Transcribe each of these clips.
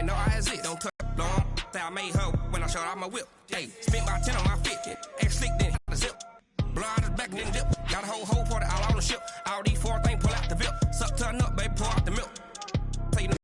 ain't no eyes it. Don't touch long. Say I made her when I showed out my whip. Hey, spent about 10 on my fit. X slick then the zip. Blow out his back then dip. Got a whole party all on the ship. All these four things pull out the VIP. Suck turn up, baby, pour out the milk. Play the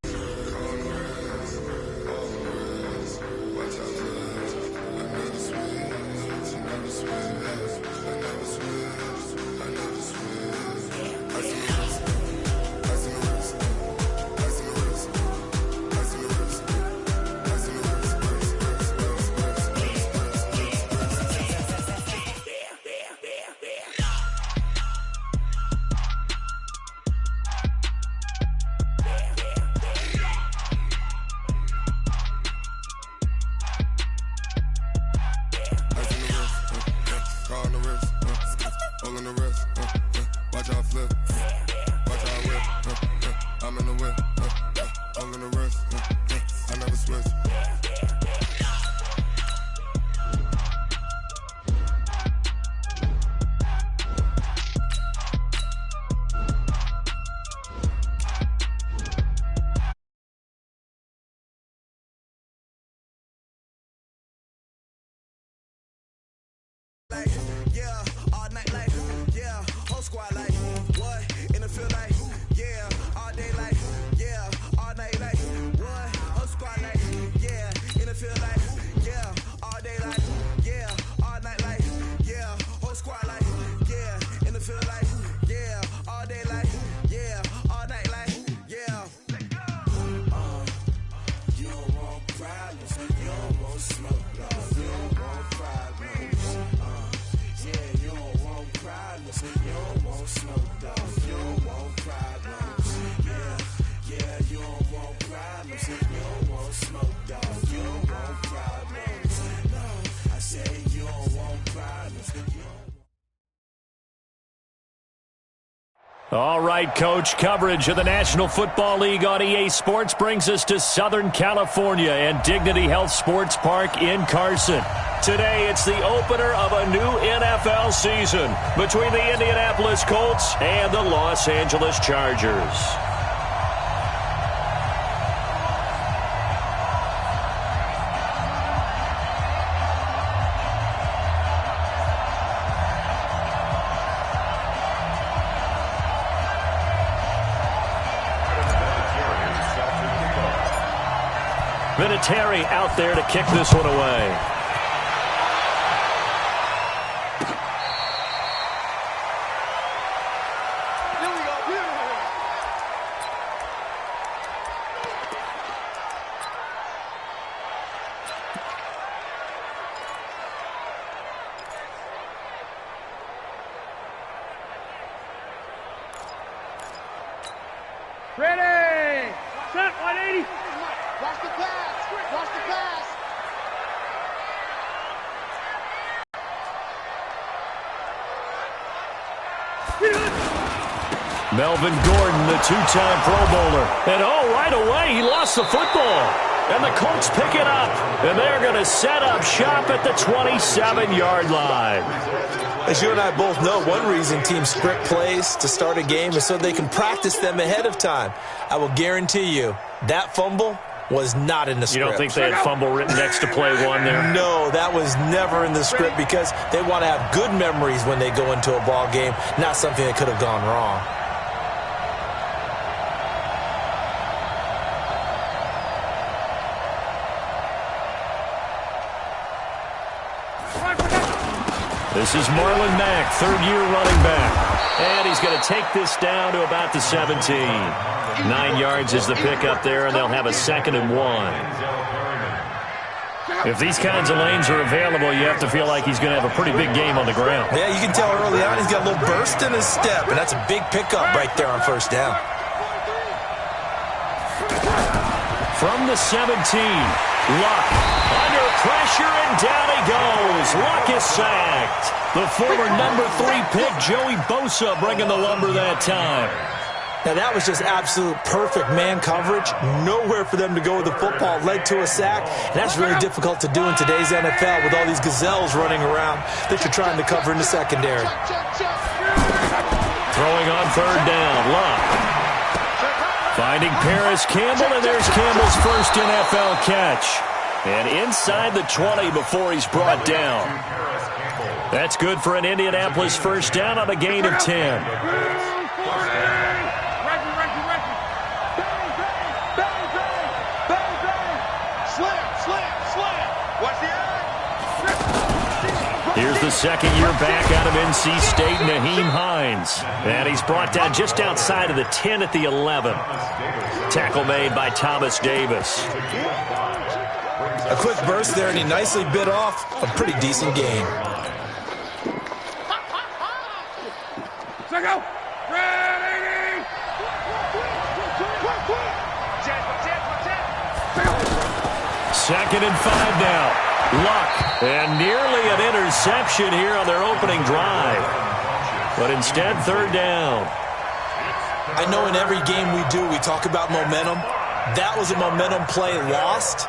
All right, Coach, coverage of the National Football League on EA Sports brings us to Southern California and Dignity Health Sports Park in Carson. Today, it's the opener of a new NFL season between the Indianapolis Colts and the Los Angeles Chargers. Vinatieri out there to kick this one away. Ready! Set 180! Watch the pass! Watch the pass! Melvin Gordon, the two-time Pro Bowler. And right away, he lost the football. And the Colts pick it up. And they're going to set up shop at the 27-yard line. As you and I both know, one reason teams script plays to start a game is so they can practice them ahead of time. I will guarantee you that fumble was not in the script. You don't think they had fumble written next to play one there? No, that was never in the script because they want to have good memories when they go into a ball game, not something that could have gone wrong. This is Marlon Mack, third-year running back. And he's going to take this down to about the 17. 9 yards is the pickup there, and they'll have a 2nd and 1. If these kinds of lanes are available, you have to feel like he's going to have a pretty big game on the ground. Yeah, you can tell early on he's got a little burst in his step, and that's a big pickup right there on first down. From the 17, Luck under pressure, and down he goes. Luck is sacked. The former number 3 pick, Joey Bosa, bringing the lumber that time. Now, that was just absolute perfect man coverage. Nowhere for them to go with the football. Led to a sack, and that's really difficult to do in today's NFL with all these gazelles running around that you're trying to cover in the secondary. Throwing on third down, Luck. Finds Finding Paris Campbell, and there's Campbell's first NFL catch. And inside the 20 before he's brought down. That's good for an Indianapolis first down on a gain of 10. Here's the second year back out of NC State, Naheem Hines. And he's brought down just outside of the 10 at the 11. Tackle made by Thomas Davis. A quick burst there, and he nicely bit off a pretty decent gain. Go. Ready. Second and 5 now. Luck, and nearly an interception here on their opening drive. But instead, third down. I know in every game we do, we talk about momentum. That was a momentum play lost.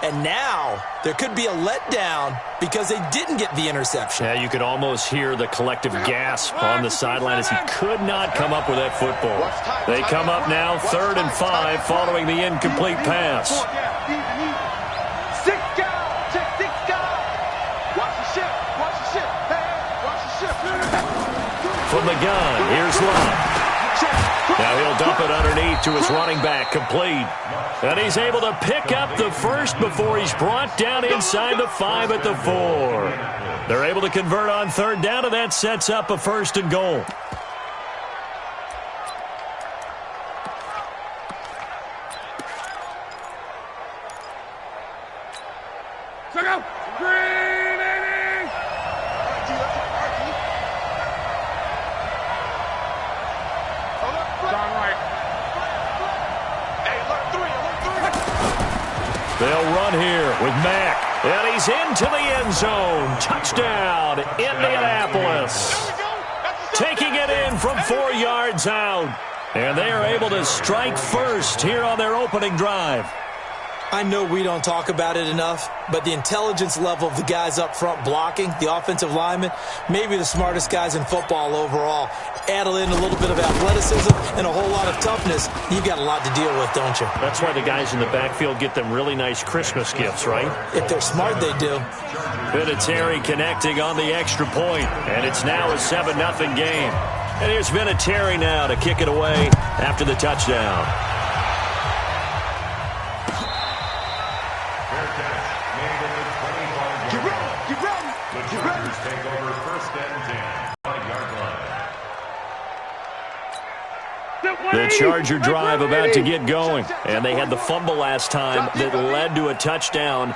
And now there could be a letdown because they didn't get the interception. Yeah, you could almost hear the collective gasp on the sideline as he could not come up with that football. They come up now, 3rd and 5, following the incomplete pass. From the gun, here's Luck. Now he'll dump it underneath to his running back, complete. And he's able to pick up the first before he's brought down inside the 5 at the 4. They're able to convert on third down, and that sets up a 1st and goal. Go. They'll run here with Mack, and he's into the end zone. Touchdown, Indianapolis. Taking it in from 4 yards out. And they are able to strike first here on their opening drive. I know we don't talk about it enough, but the intelligence level of the guys up front blocking, the offensive linemen, maybe the smartest guys in football overall. Add in a little bit of athleticism and a whole lot of toughness, you've got a lot to deal with, don't you? That's why the guys in the backfield get them really nice Christmas gifts, right? If they're smart, they do. Vinatieri connecting on the extra point, and it's now a 7-0 game. And here's Vinatieri now to kick it away after the touchdown. The Charger drive about to get going, and they had the fumble last time that led to a touchdown.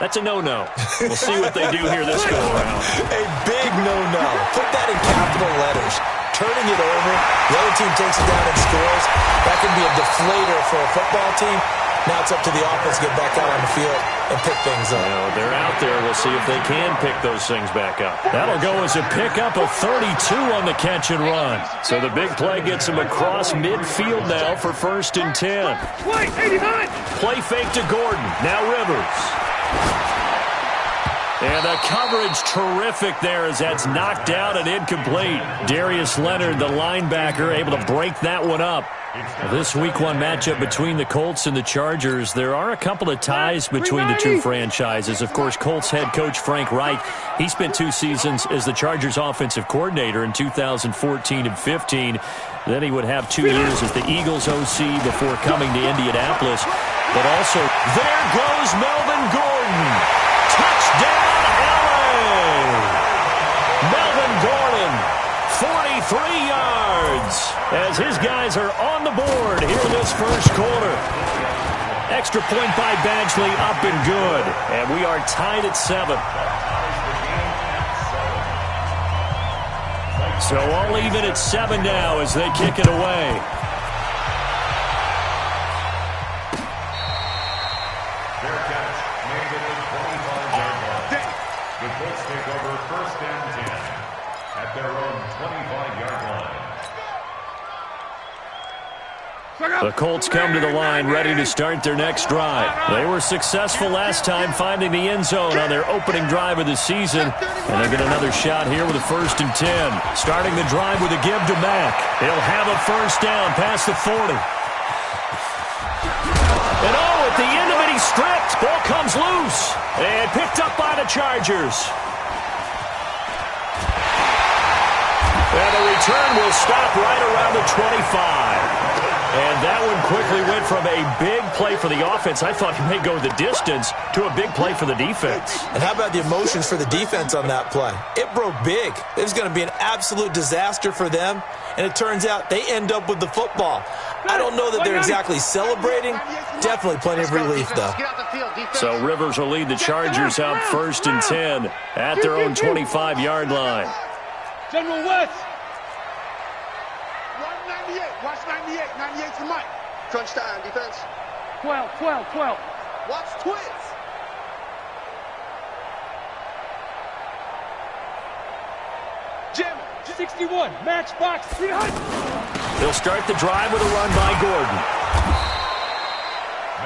That's a no-no. We'll see what they do here this go-around. A big no-no. Put that in capital letters. Turning it over, the other team takes it down and scores. That can be a deflator for a football team. Now it's up to the offense to get back out on the field and pick things up. You know, they're out there. We'll see if they can pick those things back up. That'll go as a pickup of 32 on the catch and run. So the big play gets him across midfield now for 1st and 10. Play fake to Gordon. Now Rivers. And the coverage terrific there as that's knocked out and incomplete. Darius Leonard, the linebacker, able to break that one up. This Week 1 matchup between the Colts and the Chargers, there are a couple of ties between the two franchises. Of course, Colts head coach Frank Reich, he spent 2 seasons as the Chargers offensive coordinator in 2014 and 15. Then he would have 2 years as the Eagles OC before coming to Indianapolis. But also, there goes Melvin Gordon. Touchdown, LA! Melvin Gordon, 43 yards, as his guys are on the board here in this first quarter. Extra point by Badgley, up and good. And we are tied at 7. So all even at 7 now as they kick it away. Fair catch, made at the 25-yard line. The Colts take over 1st and 10 at their own 25-yard line. The Colts come to the line ready to start their next drive. They were successful last time finding the end zone on their opening drive of the season. And they get another shot here with a 1st and 10. Starting the drive with a give to Mack. He'll have a 1st down past the 40. He's stripped. Ball comes loose. And picked up by the Chargers. And the return will stop right around the 25. And that one quickly went from a big play for the offense, I thought he may go the distance, to a big play for the defense. And how about the emotions for the defense on that play? It broke big. It was going to be an absolute disaster for them, and it turns out they end up with the football. I don't know that they're exactly celebrating. Definitely plenty of relief, though. So Rivers will lead the Chargers out 1st and 10 at their own 25-yard line. General West. 198. Watch 98. 98 to Mike. Crunch time, defense. 12. Watch twins. Jim. 61. Matchbox 300. They'll start the drive with a run by Gordon.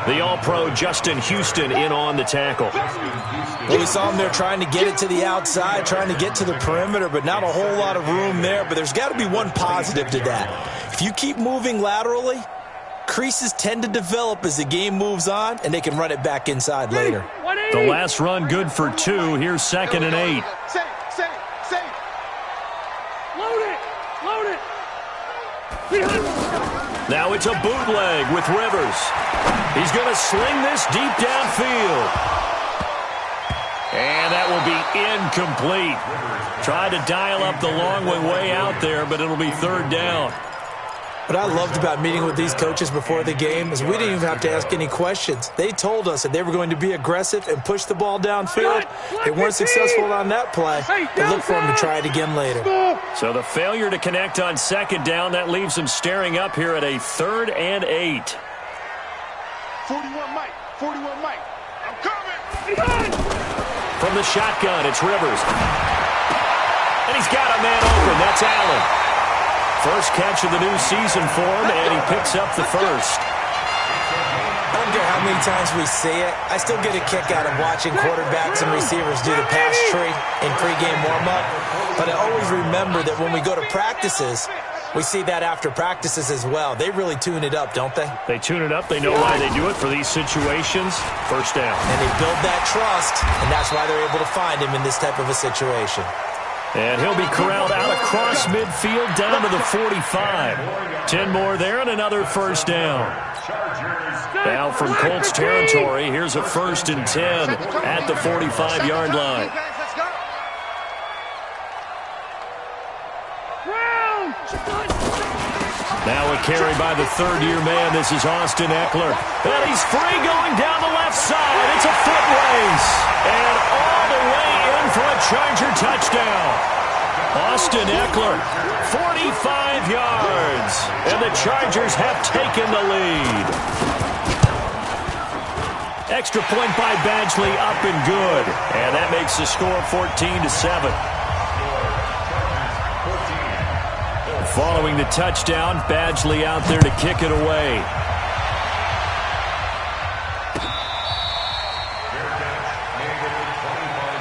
The All-Pro Justin Houston in on the tackle. Well, we saw him there trying to get it to the outside, trying to get to the perimeter, but not a whole lot of room there. But there's got to be one positive to that. If you keep moving laterally, creases tend to develop as the game moves on, and they can run it back inside later. The last run good for 2. Here's 2nd and 8. Safe. Load it. 300. Now it's a bootleg with Rivers. He's going to sling this deep downfield. And that will be incomplete. Tried to dial up the long one way out there, but it'll be 3rd down. What I loved about meeting with these coaches before the game is we didn't even have to ask any questions. They told us that they were going to be aggressive and push the ball downfield. They weren't successful on that play. They look for them to try it again later. So the failure to connect on 2nd down, that leaves them staring up here at a 3rd and 8. 41 Mike. I'm coming. From the shotgun, it's Rivers. And he's got a man open. That's Allen. First catch of the new season for him, and he picks up the first. I don't care how many times we see it. I still get a kick out of watching quarterbacks and receivers do the pass tree in pregame warm-up. But I always remember that when we go to practices, we see that after practices as well. They really tune it up, don't they? They tune it up. They know why they do it for these situations. First down. And they build that trust, and that's why they're able to find him in this type of a situation. And he'll be corralled out across midfield down to the 45. 10 more there and another first down. Now from Colts territory, here's a 1st and 10 at the 45-yard line. Now a carry by the 3rd-year man. This is Austin Eckler. And he's free going down the left side. It's a foot race. And all the way in for a Charger touchdown. Austin Eckler, 45 yards. And the Chargers have taken the lead. Extra point by Badgley, up and good. And that makes the score 14-7. Following the touchdown, Badgley out there to kick it away.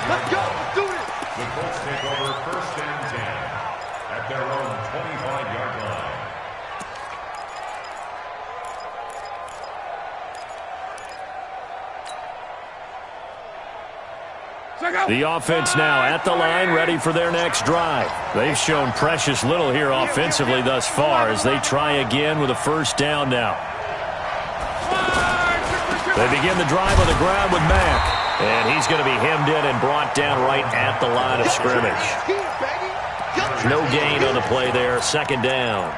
Let's go. Do it. The Colts take over 1st and 10 at their own 25-yard line. The offense now at the line, ready for their next drive. They've shown precious little here offensively thus far as they try again with a first down now. They begin the drive on the ground with Mack. And he's going to be hemmed in and brought down right at the line of scrimmage. No gain on the play there, 2nd down.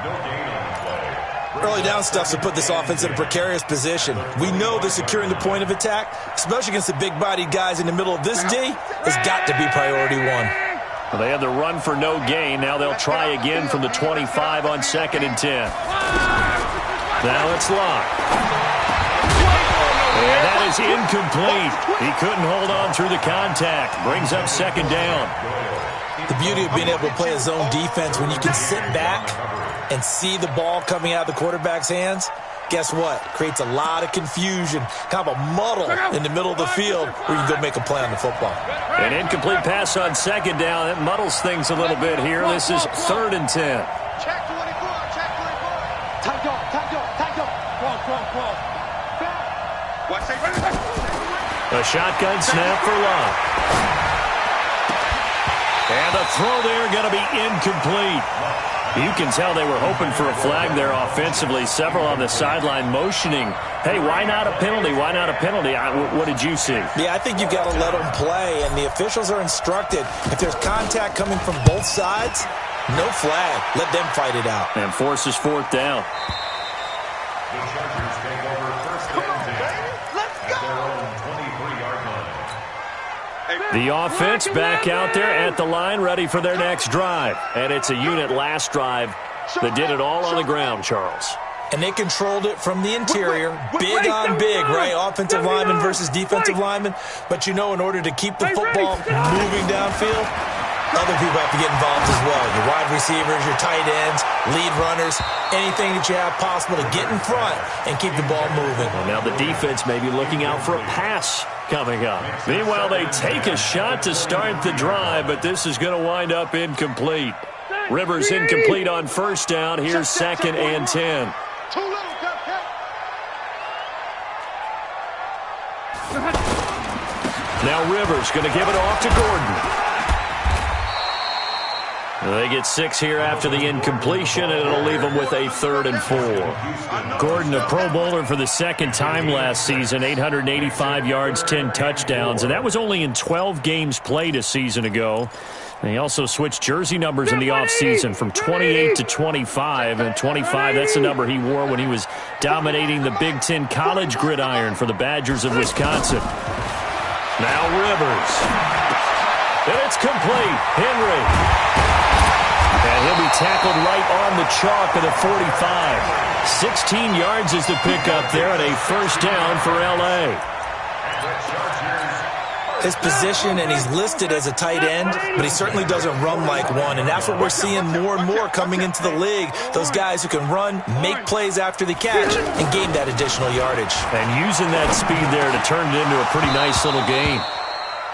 Early down stuff to put this offense in a precarious position. We know that securing the point of attack, especially against the big-bodied guys in the middle of this D, has got to be priority 1. Well, they had the run for no gain. Now they'll try again from the 25 on 2nd and 10. Now it's locked. And that is incomplete. He couldn't hold on through the contact. Brings up 2nd down. The beauty of being able to play a zone defense when you can sit back and see the ball coming out of the quarterback's hands, guess what? Creates a lot of confusion, kind of a muddle in the middle of the field where you can go make a play on the football. An incomplete pass on 2nd down. It muddles things a little bit here. This is 3rd and 10. Check 24. Check 24. Tight go. Cross. A shotgun snap for Love. And the throw there going to be incomplete. You can tell they were hoping for a flag there offensively. Several on the sideline motioning, hey, why not a penalty? Why not a penalty? What did you see? Yeah, I think you've got to let them play, and the officials are instructed. If there's contact coming from both sides, no flag. Let them fight it out. And forces fourth down. The Chargers take over first and 10 at their own 23-yard line. The offense back out there at the line, ready for their next drive. And it's a unit last drive that did it all on the ground, Charles. And they controlled it from the interior, big on big, right? Offensive lineman versus defensive lineman. But you know, in order to keep the football moving downfield, other people have to get involved as well. Your wide receivers, your tight ends, lead runners, anything that you have possible to get in front and keep the ball moving. Well, now the defense may be looking out for a pass coming up. Meanwhile, they take a shot to start the drive, but this is going to wind up incomplete. Rivers incomplete on first down. Here's 2nd and 10. Now Rivers going to give it off to Gordon. They get 6 here after the incompletion, and it'll leave them with a 3rd and 4. Gordon, a Pro Bowler for the second time last season, 885 yards, 10 touchdowns, and that was only in 12 games played a season ago. And he also switched jersey numbers in the offseason from 28 to 25, and 25, that's the number he wore when he was dominating the Big Ten college gridiron for the Badgers of Wisconsin. Now Rivers. And it's complete. Henry. And he'll be tackled right on the chalk of the 45. 16 yards is the pickup there, and a first down for L.A. His position, and he's listed as a tight end, but he certainly doesn't run like one, and that's what we're seeing more and more coming into the league. Those guys who can run, make plays after the catch, and gain that additional yardage. And using that speed there to turn it into a pretty nice little game.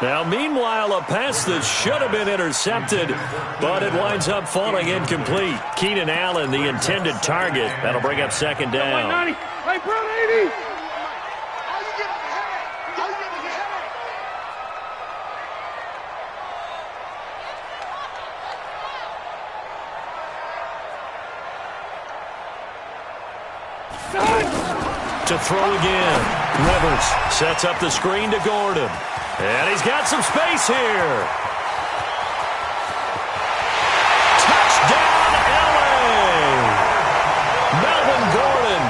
Now, meanwhile, a pass that should have been intercepted, but it winds up falling incomplete. Keenan Allen, the intended target. That'll bring up 2nd down. Hey, Brown 80. To throw again. Rivers sets up the screen to Gordon. And he's got some space here. Touchdown, L.A. Melvin Gordon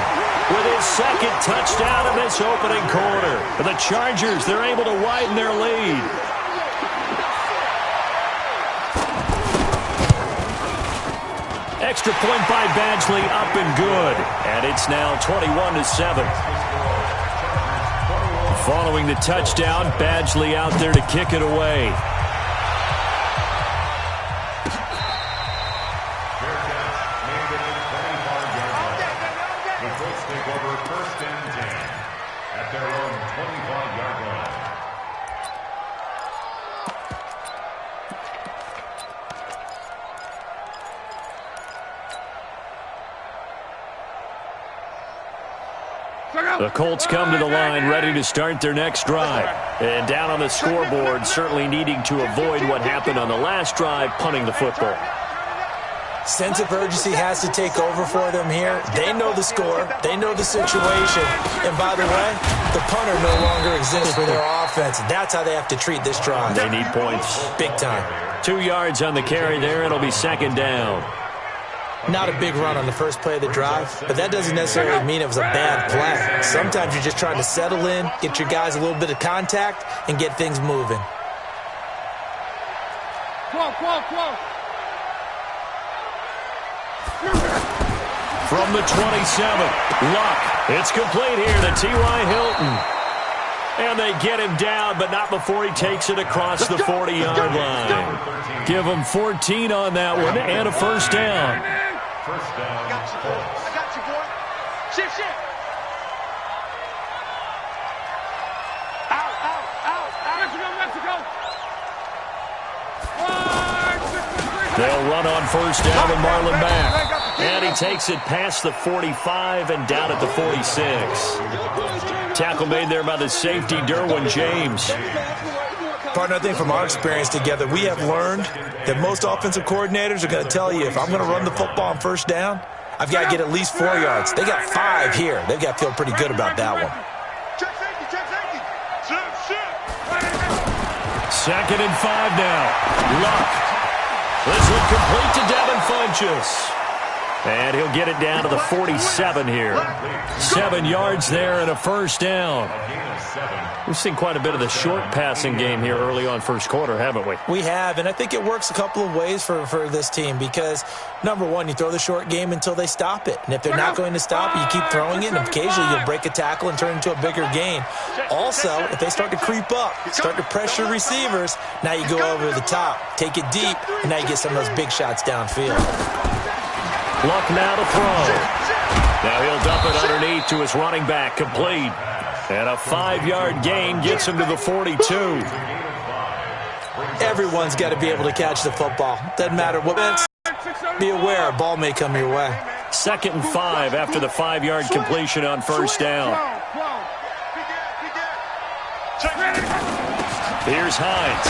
with his 2nd touchdown in this opening quarter. For the Chargers, they're able to widen their lead. Extra point by Badgley, up and good. And it's now 21-7. Following the touchdown, Badgley out there to kick it away. The Colts take over first and 10 at their own 25-yard line. The Colts come to the line ready to start their next drive. And down on the scoreboard, certainly needing to avoid what happened on the last drive, punting the football. Sense of urgency has to take over for them here. They know the score. They know the situation. And by the way, the punter no longer exists for their offense. That's how they have to treat this drive. They need points. Big time. 2 yards on the carry there. It'll be 2nd down. Not a big run on the first play of the drive, but that doesn't necessarily mean it was a bad play. Sometimes you're just trying to settle in, get your guys a little bit of contact, and get things moving. From the 27, Luck. It's complete here to T.Y. Hilton. And they get him down, but not before he takes it across the 40-yard line. Give him 14 on that one and a first down. First down. I got you, boy. Shift. Mexico. They'll run on first down with Marlon back. And he takes it past the 45 and down at the 46. Tackle made there by the safety, Derwin James. Partner, I think from our experience together, we have learned that most offensive coordinators are going to tell you, if I'm going to run the football on first down, I've got to get at least 4 yards. They got 5 here. They've got to feel pretty good about that one. Second and 5 now. Luck. This one complete to Devin Funchess. And he'll get it down to the 47 here. 7 yards there and a first down. We've seen quite a bit of the short passing game here early on first quarter, haven't we? We have, and I think it works a couple of ways for this team because, number one, you throw the short game until they stop it. And if they're not going to stop it, you keep throwing it, and occasionally you'll break a tackle and turn it into a bigger gain. Also, if they start to creep up, start to pressure receivers, now you go over the top, take it deep, and now you get some of those big shots downfield. Luck now to throw. Now he'll dump it underneath to his running back, complete. And a 5-yard gain gets him to the 42. Everyone's got to be able to catch the football. Doesn't matter what it's. Be aware, a ball may come your way. 2nd and 5 after the 5-yard completion on first down. Here's Hines.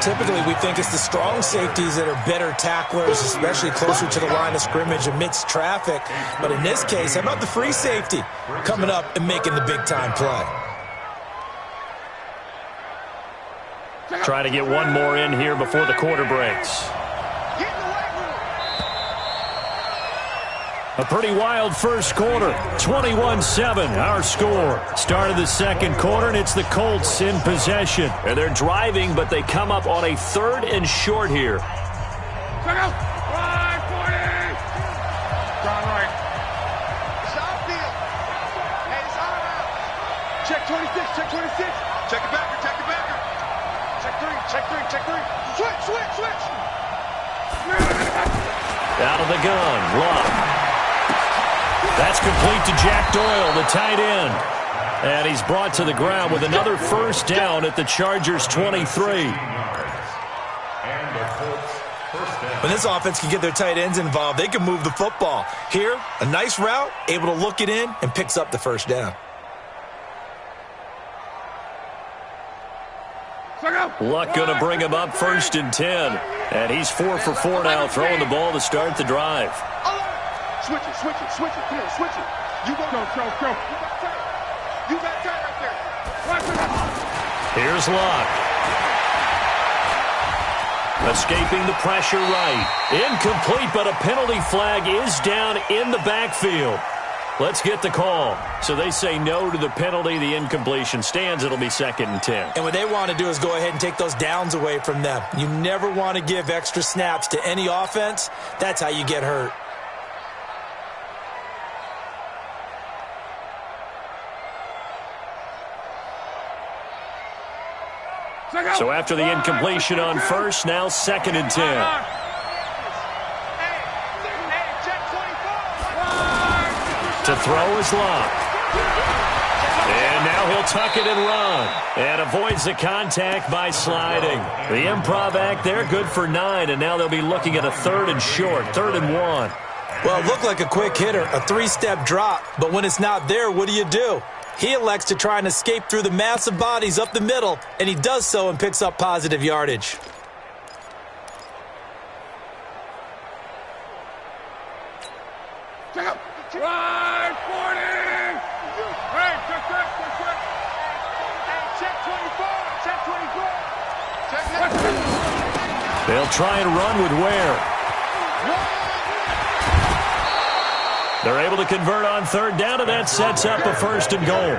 Typically, we think it's the strong safeties that are better tacklers, especially closer to the line of scrimmage amidst traffic. But in this case, how about the free safety coming up and making the big-time play? Try to get one more in here before the quarter breaks. A pretty wild first quarter, 21-7, our score. Start of the second quarter, and it's the Colts in possession. And they're driving, but they come up on a 3rd and short here. Check 26, check 26. Check it backer, check it backer. Check 3, check 3, check 3. Switch. Out of the gun, Luck. That's complete to Jack Doyle, the tight end. And he's brought to the ground with another first down at the Chargers' 23. When this offense can get their tight ends involved, they can move the football. Here, a nice route, able to look it in, and picks up the first down. Luck going to bring him up 1st and 10. And he's 4 for 4 now, throwing the ball to start the drive. Switch it. Come on, switch it. You go. You got tight right there. Here's Luck. Escaping the pressure right. Incomplete, but a penalty flag is down in the backfield. Let's get the call. So they say no to the penalty. The incompletion stands. It'll be 2nd and 10. And what they want to do is go ahead and take those downs away from them. You never want to give extra snaps to any offense. That's how you get hurt. So after the incompletion on first, now 2nd and 10. To throw is Luck. And now he'll tuck it and run. And avoids the contact by sliding. The improv act there, good for 9. And now they'll be looking at a 3rd and short, 3rd and 1. Well, it looked like a quick hitter, a 3-step drop. But when it's not there, what do? He elects to try and escape through the massive bodies up the middle, and he does so and picks up positive yardage. Drive 40! Hey, check. Check 24, check 24. Check 24. They'll try and run with Ware. They're able to convert on 3rd down, and that sets up a 1st and goal.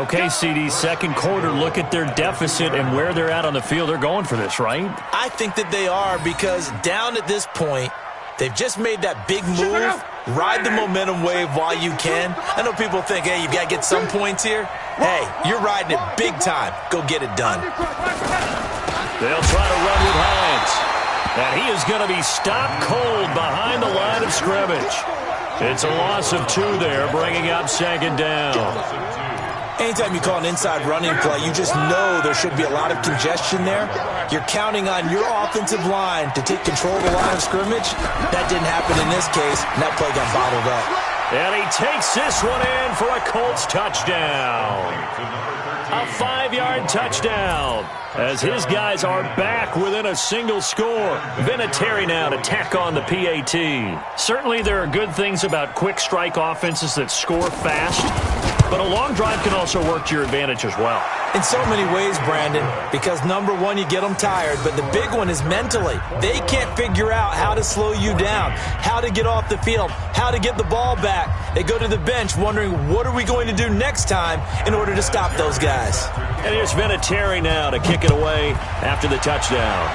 Okay, CD, second quarter, look at their deficit and where they're at on the field. They're going for this, right? I think that they are, because down at this point, they've just made that big move. Ride the momentum wave while you can. I know people think, hey, you've got to get some points here. Hey, you're riding it big time. Go get it done. They'll try to run with Hines. And he is going to be stopped cold behind the line of scrimmage. It's a loss of 2 there, bringing up 2nd down. Anytime you call an inside running play, you just know there should be a lot of congestion there. You're counting on your offensive line to take control of the line of scrimmage. That didn't happen in this case, and that play got bottled up. And he takes this one in for a Colts touchdown. A 5-yard touchdown as his guys are back within a single score. Vinatieri now to tack on the PAT. Certainly there are good things about quick strike offenses that score fast, but a long drive can also work to your advantage as well. In so many ways, Brandon, because number one, you get them tired, but the big one is mentally. They can't figure out how to slow you down, how to get off the field, how to get the ball back. They go to the bench wondering, what are we going to do next time in order to stop those guys? And here's Vinatieri now to kick it away after the touchdown.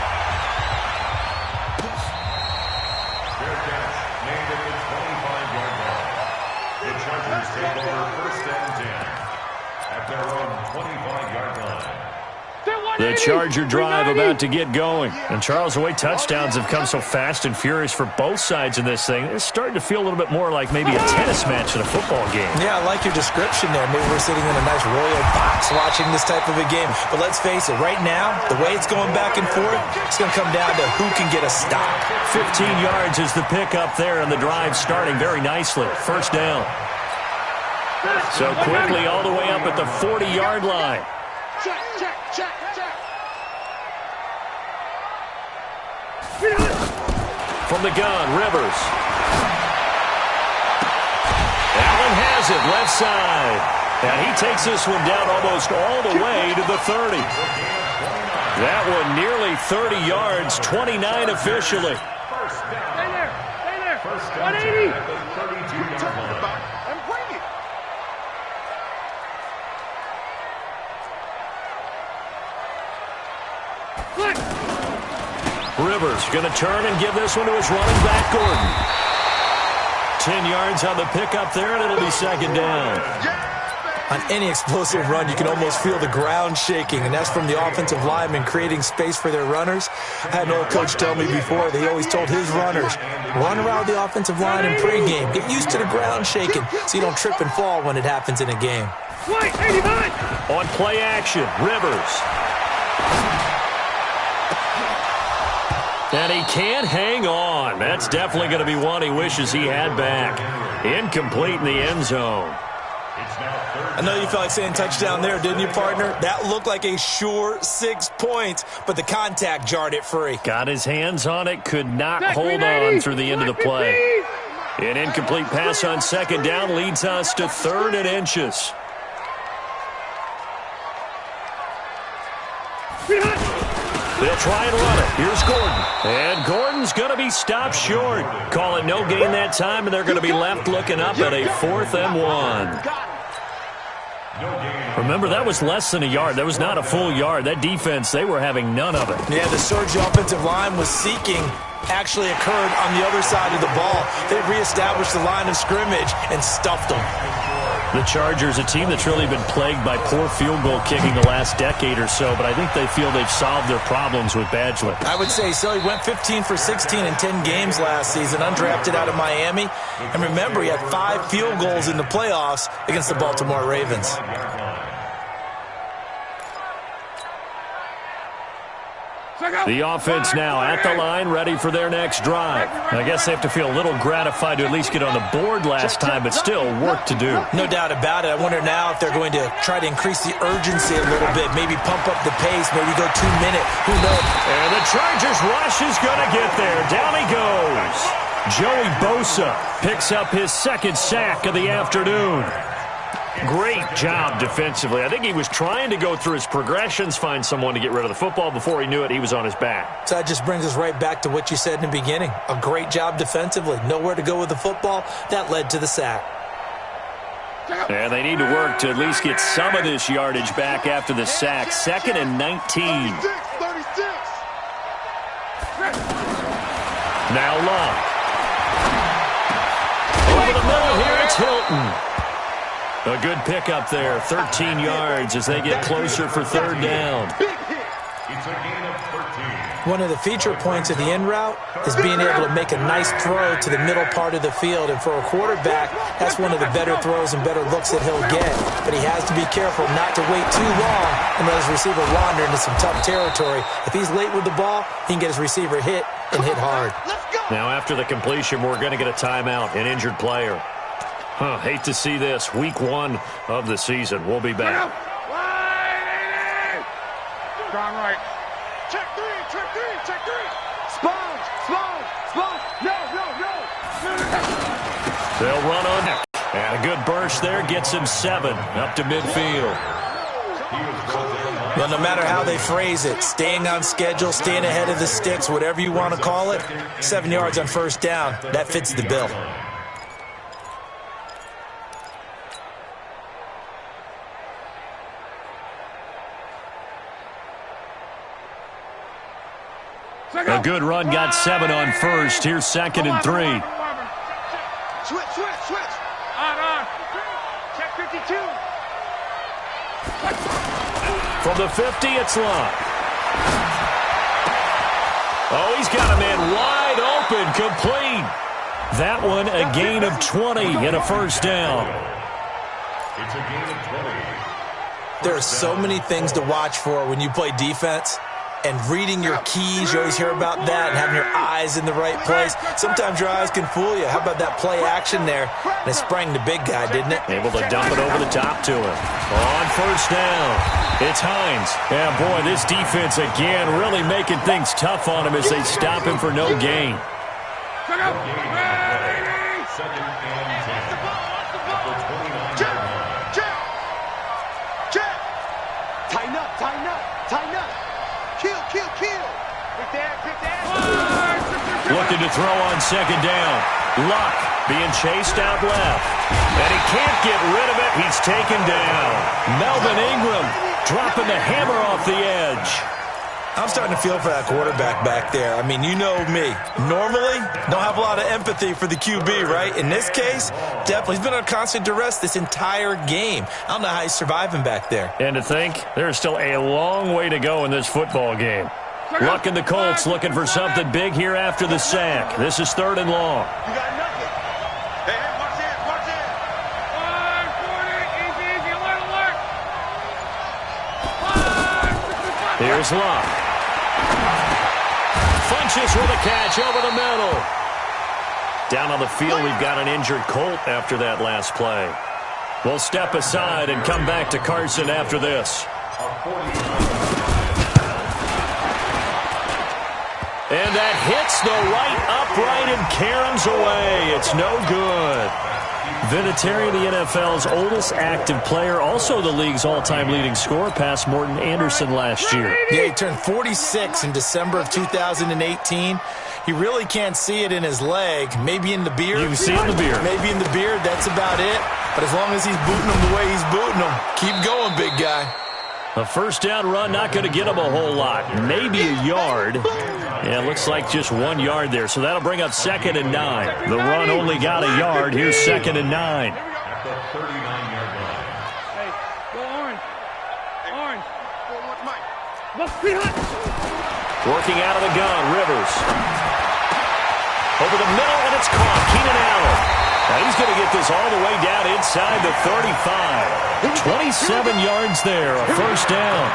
Fair catch, made at the 25-yard line. The Chargers take over 1st and 10 at their own 25-yard line. The Charger drive about to get going. And Charles, the way touchdowns have come so fast and furious for both sides in this thing, it's starting to feel a little bit more like maybe a tennis match in a football game. Yeah, I like your description there. Maybe we're sitting in a nice royal box watching this type of a game. But let's face it, right now, the way it's going back and forth, it's going to come down to who can get a stop. 15 yards is the pickup there, and the drive starting very nicely. 1st down. So quickly all the way up at the 40-yard line. Check, check, check, check. From the gun, Rivers. Allen has it, left side. And he takes this one down almost all the way to the 30. That one nearly 30 yards, 29 officially. Stay there, stay there. 180. At the 32-yard line. And bring it. Click. Rivers going to turn and give this one to his running back, Gordon. 10 yards on the pickup there, and it'll be 2nd down. On any explosive run, you can almost feel the ground shaking, and that's from the offensive linemen creating space for their runners. I had an old coach tell me before that he always told his runners, run around the offensive line in pregame. Get used to the ground shaking so you don't trip and fall when it happens in a game. Wait, 89. On play action, Rivers. And he can't hang on. That's definitely going to be one he wishes he had back. Incomplete in the end zone. I know you felt like saying touchdown there, didn't you, partner? That looked like a sure 6 points, but the contact jarred it free. Got his hands on it, could not hold on through the end of the play. An incomplete pass on 2nd down leads us to 3rd and inches. They'll try and run it. Here's Gordon. And Gordon's going to be stopped short. Call it no gain that time, and they're going to be left looking up at a 4th and 1. Remember, that was less than a yard. That was not a full yard. That defense, they were having none of it. Yeah, the surge the offensive line was seeking actually occurred on the other side of the ball. They reestablished the line of scrimmage and stuffed them. The Chargers, a team that's really been plagued by poor field goal kicking the last decade or so, but I think they feel they've solved their problems with Badgley. I would say so. He went 15 for 16 in 10 games last season, undrafted out of Miami. And remember, he had 5 field goals in the playoffs against the Baltimore Ravens. The offense now at the line, ready for their next drive. I guess they have to feel a little gratified to at least get on the board last time, but still work to do. No doubt about it. I wonder now if they're going to try to increase the urgency a little bit, maybe pump up the pace, maybe go 2 minute. Who knows? And the Chargers rush is going to get there. Down he goes. Joey Bosa picks up his 2nd sack of the afternoon. Great job defensively. I think he was trying to go through his progressions, find someone to get rid of the football. Before he knew it, he was on his back. So that just brings us right back to what you said in the beginning. A great job defensively. Nowhere to go with the football. That led to the sack. And they need to work to at least get some of this yardage back after the sack. 2nd and 19. 36. Now Long. Over the middle here, it's Hilton. A good pickup there, 13 yards as they get closer for 3rd down. It's a gain of 13. One of the feature points of the in route is being able to make a nice throw to the middle part of the field. And for a quarterback, that's one of the better throws and better looks that he'll get. But he has to be careful not to wait too long and let his receiver wander into some tough territory. If he's late with the ball, he can get his receiver hit and hit hard. Now after the completion, we're going to get a timeout, an injured player. Hate to see this. Week 1 of the season. We'll be back. Gone right. Check three. Sponge. No. They'll run on it. And a good burst there gets him 7 up to midfield. Well, no matter how they phrase it, staying on schedule, staying ahead of the sticks, whatever you want to call it, 7 yards on first down, that fits the bill. A good run got 7 on first. Here's 2nd and 3. Switch. On. Check 52. From the 50, it's Locke. Oh, he's got a man wide open, complete. That one, a gain of 20 and a first down. It's a gain of 20. There are so many things to watch for when you play defense. And reading your keys, you always hear about that, and having your eyes in the right place. Sometimes your eyes can fool you. How about that play action there? And it sprang the big guy, didn't it? Able to dump it over the top to him. On first down, it's Hines. Yeah, boy, this defense again really making things tough on him as they stop him for no gain. Second and 10. The 29-yard line. Check. Tighten up. Kill. Get that. Looking to throw on second down. Luck being chased out left. And he can't get rid of it. He's taken down. Melvin Ingram dropping the hammer off the edge. I'm starting to feel for that quarterback back there. I mean, you know me. Normally, don't have a lot of empathy for the QB, right? In this case, definitely. He's been on constant duress this entire game. I don't know how he's surviving back there. And to think, there's still a long way to go in this football game. Luck and the Colts looking for something big here after the sack. This is 3rd and long. You got nothing. Hey, march in. 540, easy, alert. Here's Luck. Funches with a catch over the middle. Down on the field, we've got an injured Colt after that last play. We'll step aside and come back to Carson after this. And that hits the right upright and caroms away. It's no good. Vinatieri, the NFL's oldest active player, also the league's all-time leading scorer, past Morton Anderson last year. Yeah, he turned 46 in December of 2018. He really can't see it in his leg. Maybe in the beard. You can see it in the beard. Maybe in the beard. That's about it. But as long as he's booting him the way he's booting him, keep going, big guy. A first down run, not going to get him a whole lot. Maybe a yard. Yeah, looks like just 1 yard there. So that'll bring up 2nd and 9. The run only got a yard. Here's 2nd and 9. At the 39-yard line. Hey, go orange. Must be hot. Working out of the gun, Rivers. Over the middle, and it's caught. Keenan Allen. Now he's going to get this all the way down inside the 35. 27 yards there, a first down.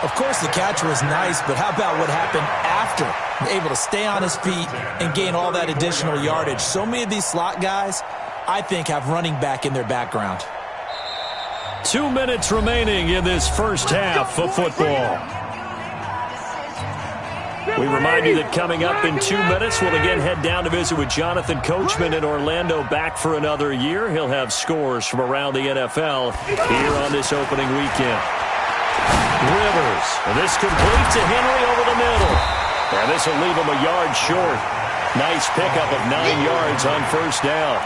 Of course, the catch was nice, but how about what happened after? Able to stay on his feet and gain all that additional yardage. So many of these slot guys, I think, have running back in their background. 2 minutes remaining in this first half of football. We remind you that coming up in 2 minutes, we'll again head down to visit with Jonathan Coachman in Orlando, back for another year. He'll have scores from around the NFL here on this opening weekend. Rivers, and this complete to Henry over the middle. And this will leave him a yard short. Nice pickup of 9 yards on first down.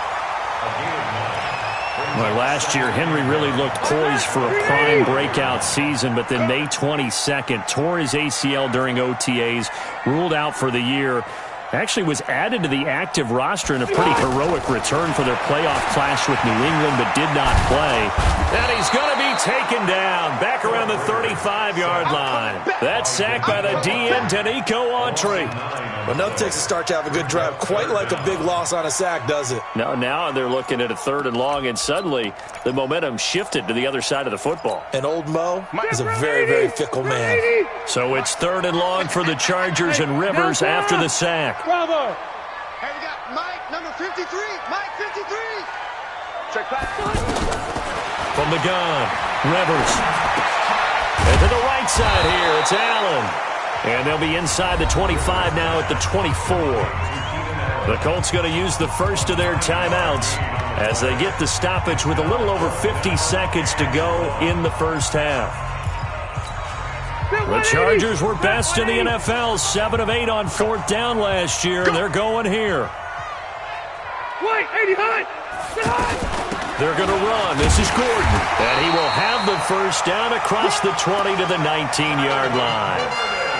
Well, last year, Henry really looked poised for a prime breakout season, but then May 22nd, tore his ACL during OTAs, ruled out for the year. Actually was added to the active roster in a pretty heroic return for their playoff clash with New England, but did not play. And he's going to be taken down back around the 35-yard line. That's sacked by the DN, Danico Autry. Well, nothing takes a start to have a good drive. Quite like a big loss on a sack, does it? No, now they're looking at a 3rd and long, and suddenly the momentum shifted to the other side of the football. And old Mo is a very, very fickle man. So it's 3rd and long for the Chargers and Rivers after the sack. Bravo. Hey, we got Mike, number 53. Mike, 53. Check back. From the gun, Rivers. And to the right side here, it's Allen. And they'll be inside the 25 now at the 24. The Colts going to use the first of their timeouts as they get the stoppage with a little over 50 seconds to go in the first half. The Chargers were best in the NFL, 7 of 8 on 4th down last year, and they're going here. White, 80 high. They're going to run. This is Gordon, and he will have the first down across the 20 to the 19-yard line.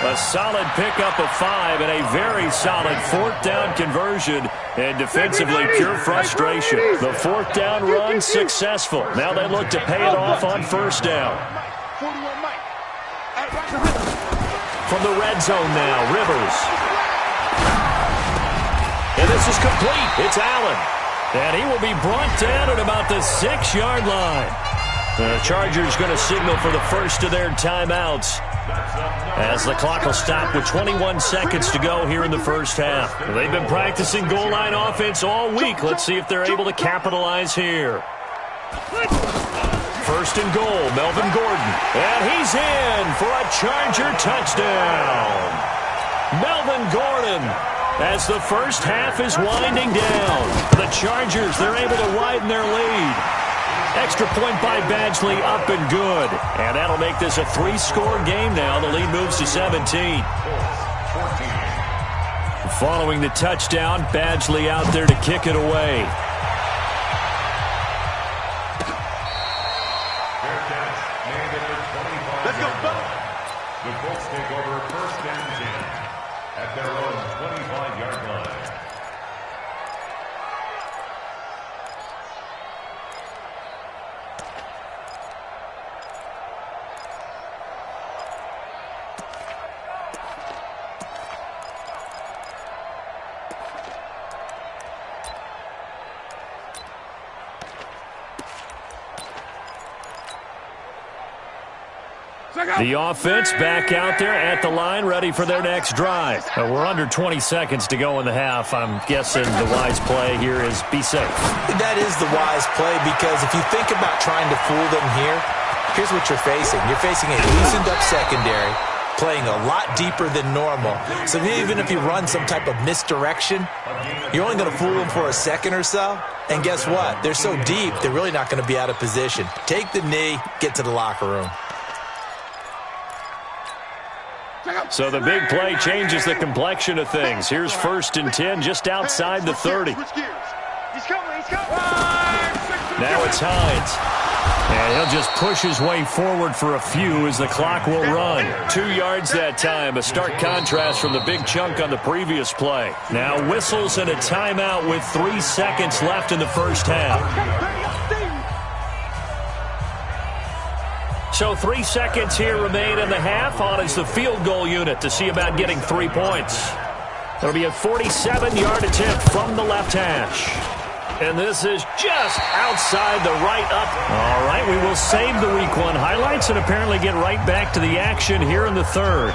A solid pickup of 5 and a very solid 4th down conversion, and defensively pure frustration. The 4th down run successful. Now they look to pay it off on first down. 41 Mike. From the red zone now, Rivers. And this is complete. It's Allen. And he will be brought down at about the 6-yard line. The Chargers going to signal for the first of their timeouts as the clock will stop with 21 seconds to go here in the first half. They've been practicing goal line offense all week. Let's see if they're able to capitalize here. First and goal, Melvin Gordon. And he's in for a Charger touchdown. Melvin Gordon, as the first half is winding down. The Chargers, they're able to widen their lead. Extra point by Badgley, up and good. And that'll make this a 3-score game now. The lead moves to 17. Following the touchdown, Badgley out there to kick it away. Let's go, The Colts take over 1st and 10 at their own 25-yard line. The offense back out there at the line, ready for their next drive. We're under 20 seconds to go in the half. I'm guessing the wise play here is be safe. That is the wise play, because if you think about trying to fool them here, here's what you're facing. You're facing a loosened up secondary, playing a lot deeper than normal. So even if you run some type of misdirection, you're only going to fool them for a second or so. And guess what? They're so deep, they're really not going to be out of position. Take the knee, get to the locker room. So the big play changes the complexion of things. Here's 1st and 10 just outside the 30. He's coming, he's coming. Now it's Hines. And he'll just push his way forward for a few as the clock will run. 2 yards that time, a stark contrast from the big chunk on the previous play. Now whistles and a timeout with 3 seconds left in the first half. So 3 seconds here remain in the half. On is the field goal unit to see about getting 3 points. It'll be a 47-yard attempt from the left hash. And this is just outside the right up. All right, we will save the Week 1 highlights and apparently get right back to the action here in the third.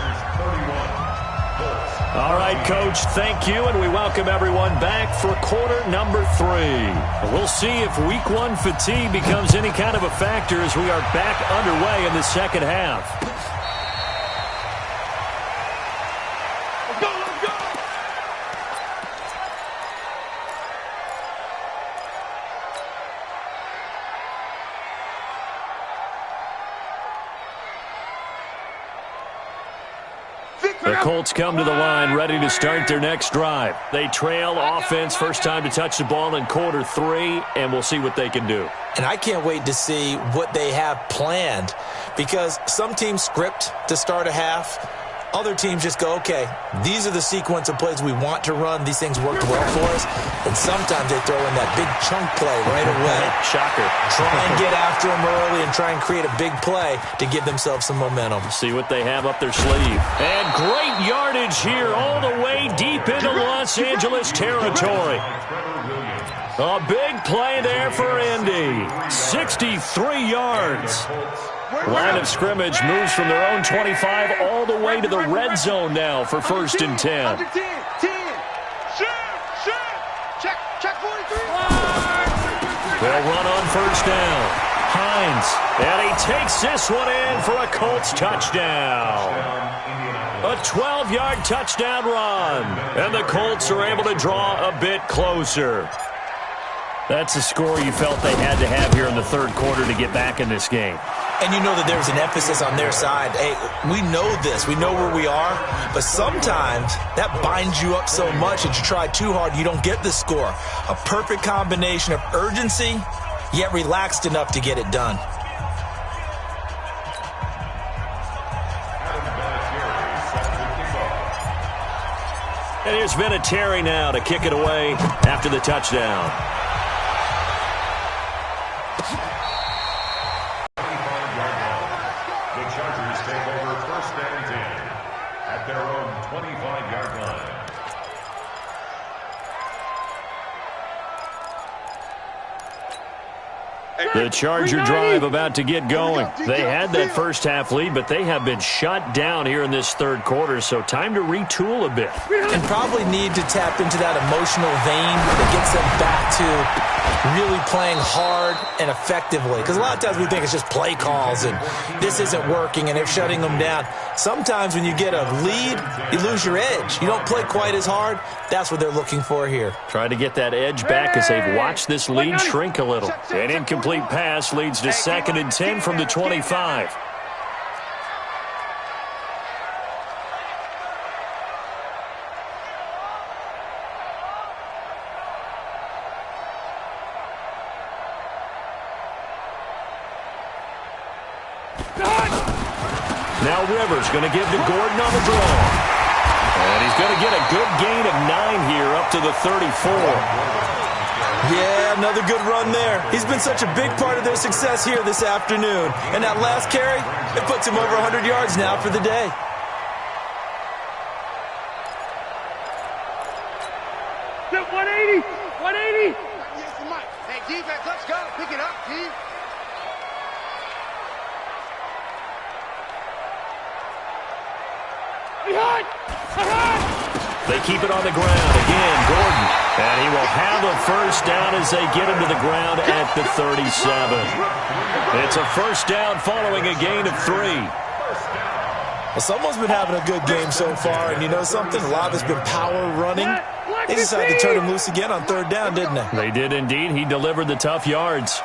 All right, Coach, thank you, and we welcome everyone back for quarter number 3. We'll see if Week 1 fatigue becomes any kind of a factor as we are back underway in the second half. Let's go, let's go! The Colts come to the line ready to start their next drive. They trail offense, first time to touch the ball in quarter 3, and we'll see what they can do. And I can't wait to see what they have planned, because some teams script to start a half. Other teams just go, okay, these are the sequence of plays we want to run. These things worked well for us. And sometimes they throw in that big chunk play right away. Shocker. Try and get after them early and try and create a big play to give themselves some momentum. See what they have up their sleeve. And great yardage here all the way deep into Los Angeles territory. A big play there for Indy. 63 yards. Line of scrimmage moves from their own 25 all the way to the red zone now for 1st and 10. Under 10. Check 43. They'll run on 1st down. Hines, and he takes this one in for a Colts touchdown. A 12-yard touchdown run, and the Colts are able to draw a bit closer. That's the score you felt they had to have here in the 3rd quarter to get back in this game. And you know that there's an emphasis on their side. Hey, we know this. We know where we are. But sometimes that binds you up so much that you try too hard, you don't get the score. A perfect combination of urgency, yet relaxed enough to get it done. And here's Vinatieri now to kick it away after the touchdown. The Charger drive about to get going. They had that first half lead, but they have been shut down here in this 3rd quarter, so time to retool a bit. And probably need to tap into that emotional vein that gets them back to really playing hard and effectively. Because a lot of times we think it's just play calls and this isn't working and they're shutting them down. Sometimes when you get a lead, you lose your edge. You don't play quite as hard. That's what they're looking for here. Trying to get that edge back as they've watched this lead shrink a little. An incomplete pass leads to 2nd and 10 from the 25. Now Rivers going to give to Gordon on the draw. And he's going to get a good gain of 9 here up to the 34. Yeah, another good run there. He's been such a big part of their success here this afternoon. And that last carry, it puts him over 100 yards now for the day. Get 180. 180. Yes, Mike. Hey, defense, let's go. Pick it up, T. They keep it on the ground. Again, Gordon. And he will have a 1st down as they get him to the ground at the 37. It's a 1st down following a gain of 3. Well, someone's been having a good game so far, and you know something? A lot of it's been power running. They decided to turn him loose again on 3rd down, didn't they? They did indeed. He delivered the tough yards.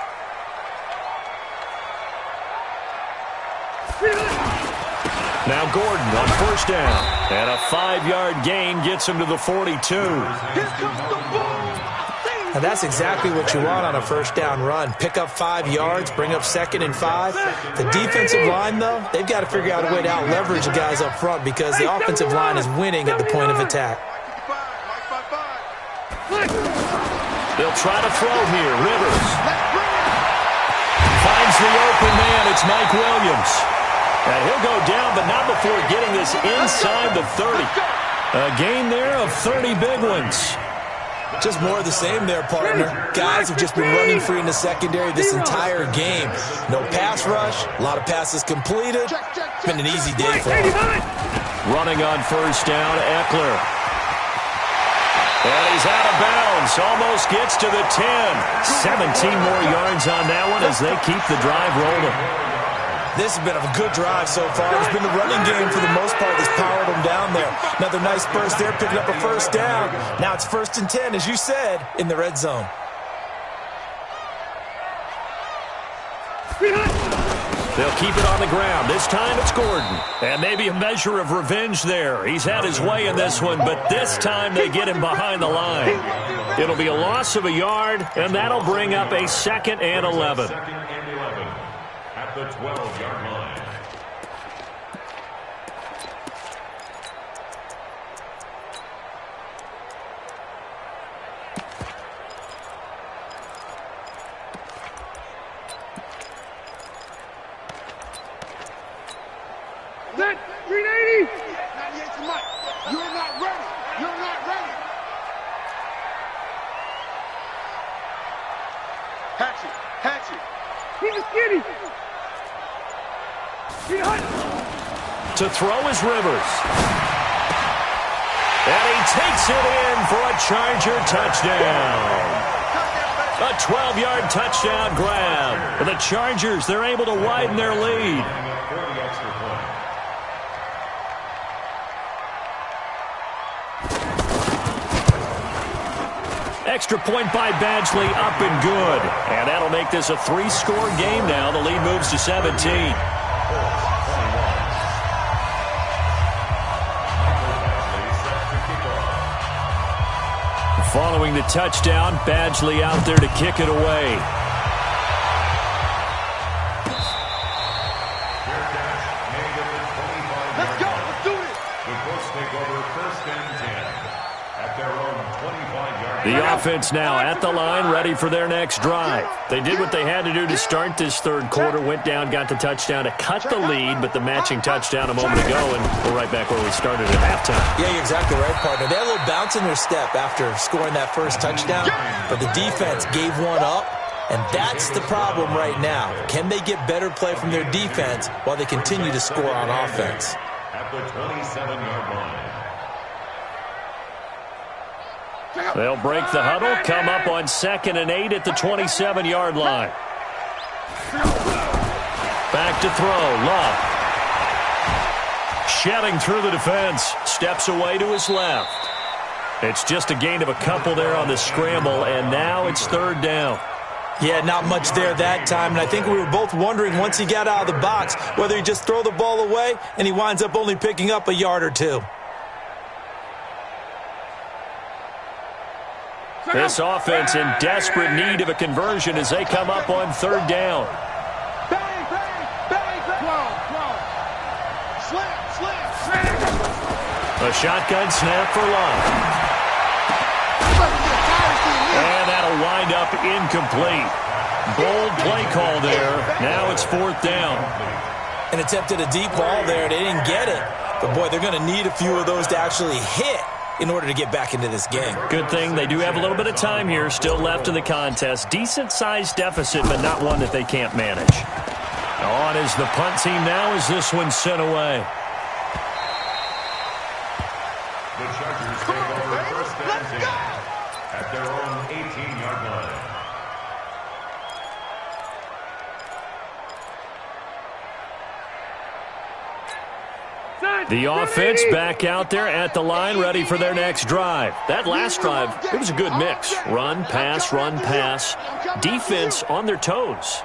Now Gordon on 1st down. And a 5-yard gain gets him to the 42. And that's exactly what you want on a 1st down run. Pick up 5 yards, bring up 2nd and 5. The defensive line, though, they've got to figure out a way to out-leverage the guys up front because the offensive line is winning at the point of attack. They'll try to throw here. Rivers finds the open man. It's Mike Williams. And he'll go down, but not before getting this inside the 30. A gain there of 30 big ones. Just more of the same there, partner. Guys have just been running free in the secondary this entire game. No pass rush, a lot of passes completed. It's been an easy day for them. Running on 1st down, Eckler. And he's out of bounds. Almost gets to the 10. 17 more yards on that one as they keep the drive rolling. This has been a good drive so far. It's been the running game for the most part that's powered them down there. Another nice burst there, picking up a 1st down. Now it's 1st and 10, as you said, in the red zone. They'll keep it on the ground. This time it's Gordon. And maybe a measure of revenge there. He's had his way in this one, but this time they get him behind the line. It'll be a loss of a yard, and that'll bring up a 2nd and 11. At the 12-yard line. Set. 380. 98 to Mike. You're not ready. You're not ready. Hatchet. Hatchet. He's a skinny. He's hot. To throw is Rivers. And he takes it in for a Charger touchdown. A 12-yard touchdown grab. For the Chargers, they're able to widen their lead. Extra point by Badgley, up and good. And that'll make this a 3-score game now. The lead moves to 17. Following the touchdown, Badgley out there to kick it away. Let's go. Let's do this. The Colts take over first and 10 at their own 25-yard line. The offense now at the line, ready for their next drive. They did what they had to do to start this third quarter, went down, got the touchdown to cut the lead, but the matching touchdown a moment ago, and we're right back where we started at halftime. Yeah, you're exactly right, partner. They had a little bounce in their step after scoring that first touchdown, but the defense gave one up, and that's the problem right now. Can they get better play from their defense while they continue to score on offense? At the 27-yard line. They'll break the huddle, come up on 2nd and 8 at the 27-yard line. Back to throw, Love. Shedding through the defense, steps away to his left. It's just a gain of a couple there on the scramble, and now it's 3rd down. Yeah, not much there that time, and I think we were both wondering once he got out of the box whether he just throw the ball away, and he winds up only picking up a yard or two. This offense in desperate need of a conversion as they come up on 3rd down. Bang, bang, bang, bang. Slam, slam, slam. A shotgun snap for Love. And that'll wind up incomplete. Bold play call there. Now it's 4th down. And attempted a deep ball there. They didn't get it. But, boy, they're going to need a few of those to actually hit in order to get back into this game. Good thing they do have a little bit of time here still left in the contest. Decent-sized deficit, but not one that they can't manage. On is the punt team now as this one's sent away. The Chargers take over first and 10 at their own 18-yard line. The offense back out there at the line, ready for their next drive. That last drive, it was a good mix. Run, pass, run, pass. Defense on their toes.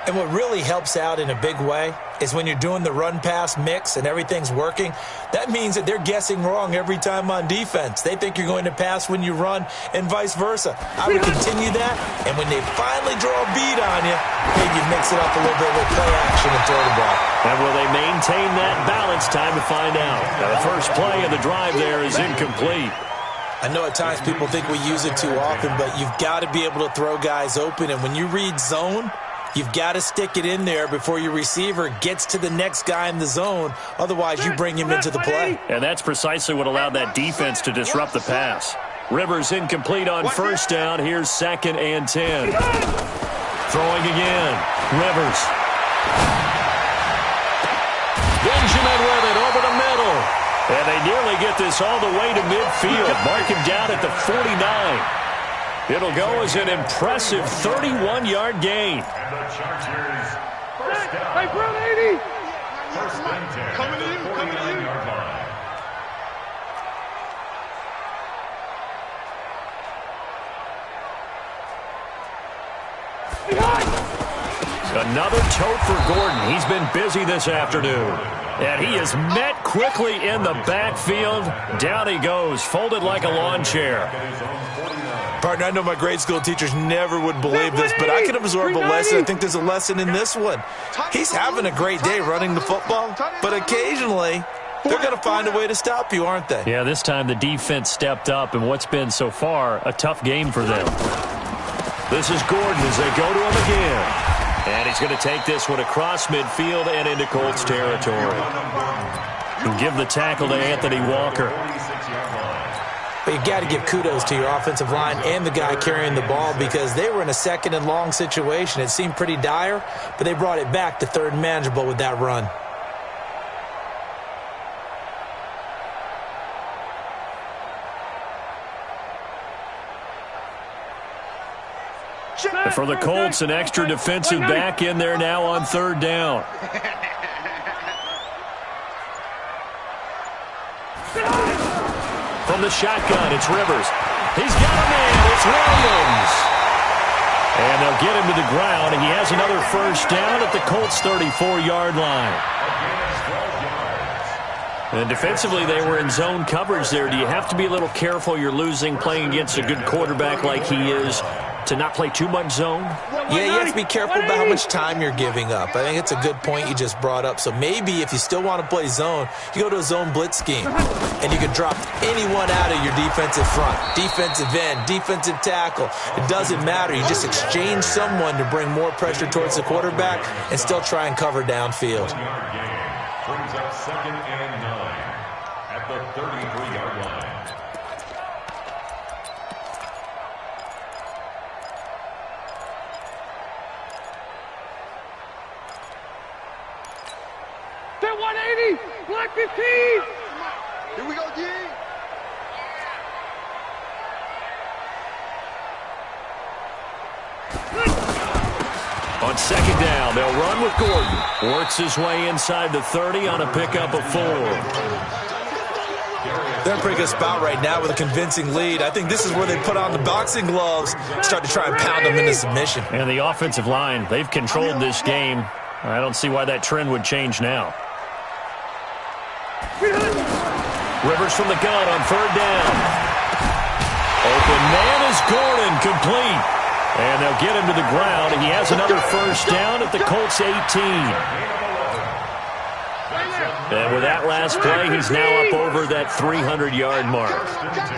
And what really helps out in a big way is when you're doing the run-pass mix and everything's working, that means that they're guessing wrong every time on defense. They think you're going to pass when you run and vice versa. I would continue that, and when they finally draw a beat on you, maybe you mix it up a little bit with play action and throw the ball. And will they maintain that balance? Time to find out. Now, the first play of the drive there is incomplete. I know at times people think we use it too often, but you've got to be able to throw guys open, and when you read zone, you've got to stick it in there before your receiver gets to the next guy in the zone. Otherwise, you bring him into the play. And that's precisely what allowed that defense to disrupt the pass. Rivers incomplete on first down. Here's 2nd and 10. Throwing again. Rivers. Benjamin with it over the middle. And they nearly get this all the way to midfield. Mark him down at the 49. It'll go as an impressive 31-yard gain. And the Chargers first down. Hey, bro, 80. First and 10 Coming at to you, the coming to you. 49-yard line. Another tote for Gordon. He's been busy this afternoon. And he is met quickly in the backfield. Down he goes, folded like a lawn chair. Partner, I know my grade school teachers never would believe this, but I can absorb a lesson. I think there's a lesson in this one. He's having a great day running the football, but occasionally they're going to find a way to stop you, aren't they? Yeah, this time the defense stepped up in what's been so far a tough game for them. This is Gordon as they go to him again. And he's He's going to take this one across midfield and into Colts territory. And give the tackle to Anthony Walker. But you got to give kudos to your offensive line and the guy carrying the ball because they were in a second and long situation. It seemed pretty dire, but they brought it back to third and manageable with that run. And for the Colts, an extra defensive back in there now on third down. From the shotgun, it's Rivers. He's got a man. It's Williams. And they'll get him to the ground, and he has another first down at the Colts' 34-yard line. And defensively, they were in zone coverage there. Do you have to be a little careful you're losing playing against a good quarterback like he is to not play too much zone? Yeah, you have to be careful about how much time you're giving up. I think it's a good point you just brought up. So maybe if you still want to play zone, you go to a zone blitz scheme, and you can drop anyone out of your defensive front, defensive end, defensive tackle. It doesn't matter. You just exchange someone to bring more pressure towards the quarterback and still try and cover downfield. Brings up 2nd and 9 at the 33-yard line. They're 180, 115. Here we go, G. On second down, they'll run with Gordon. Works his way inside the 30 on a pickup of 4. They're in a pretty good spot right now with a convincing lead. I think this is where they put on the boxing gloves, start to try and pound them into submission. And the offensive line, they've controlled this game. I don't see why that trend would change now. Rivers from the gun on third down. Open man is Gordon, complete. And they'll get him to the ground. He has another first down at the Colts 18. And with that last play, he's now up over that 300-yard mark.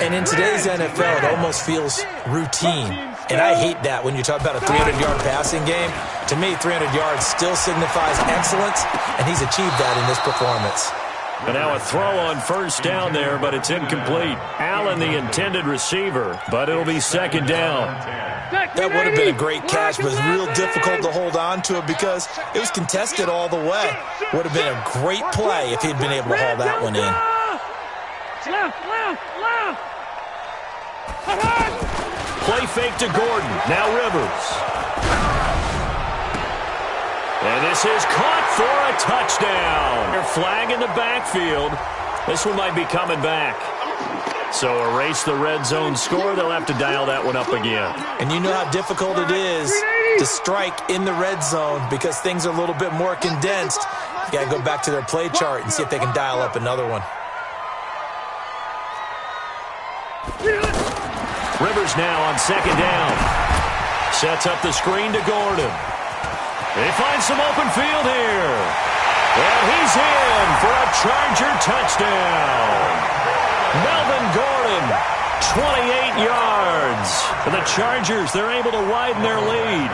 And in today's NFL, it almost feels routine. And I hate that when you talk about a 300-yard passing game. To me, 300 yards still signifies excellence, and he's achieved that in this performance. And now a throw on first down there, but it's incomplete. Allen, the intended receiver, but it'll be second down. That would have been a great catch, but it's real difficult to hold on to it because it was contested all the way. Would have been a great play if he'd been able to haul that one in. Play fake to Gordon. Now Rivers. And this is caught for a touchdown. Their flag in the backfield. This one might be coming back. So erase the red zone score. They'll have to dial that one up again. And you know how difficult it is to strike in the red zone because things are a little bit more condensed. You got to go back to their play chart and see if they can dial up another one. Rivers now on second down. Sets up the screen to Gordon. They find some open field here. And he's in for a Charger touchdown. Melvin Gordon, 28 yards. For the Chargers, they're able to widen their lead.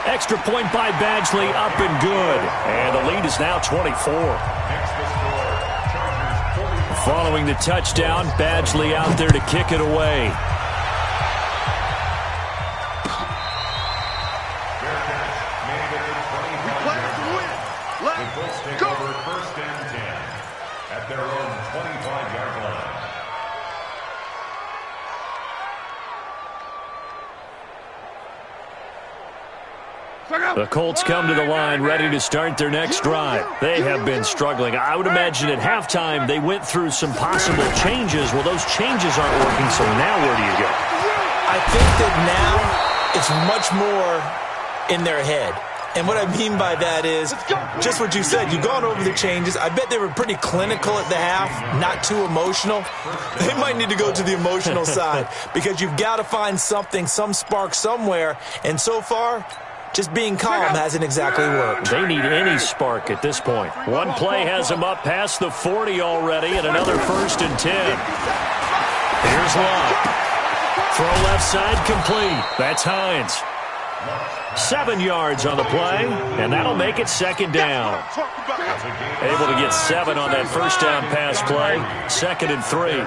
Extra point by Badgley, up and good. And the lead is now 24. Following the touchdown, Badgley out there to kick it away. The Colts come to the line ready to start their next drive. They have been struggling. I would imagine at halftime they went through some possible changes. Well, those changes aren't working, so now where do you go? I think that now it's much more in their head. And what I mean by that is just what you said. You've gone over the changes. I bet they were pretty clinical at the half, not too emotional. They might need to go to the emotional side because you've got to find something, some spark somewhere. And so far, just being calm hasn't exactly worked. They need any spark at this point. One play has them up past the 40 already and another 1st and 10. Here's Love. Throw left side complete. That's Hines. 7 yards on the play, and that'll make it second down. Able to get 7 on that first down pass play. 2nd and 3.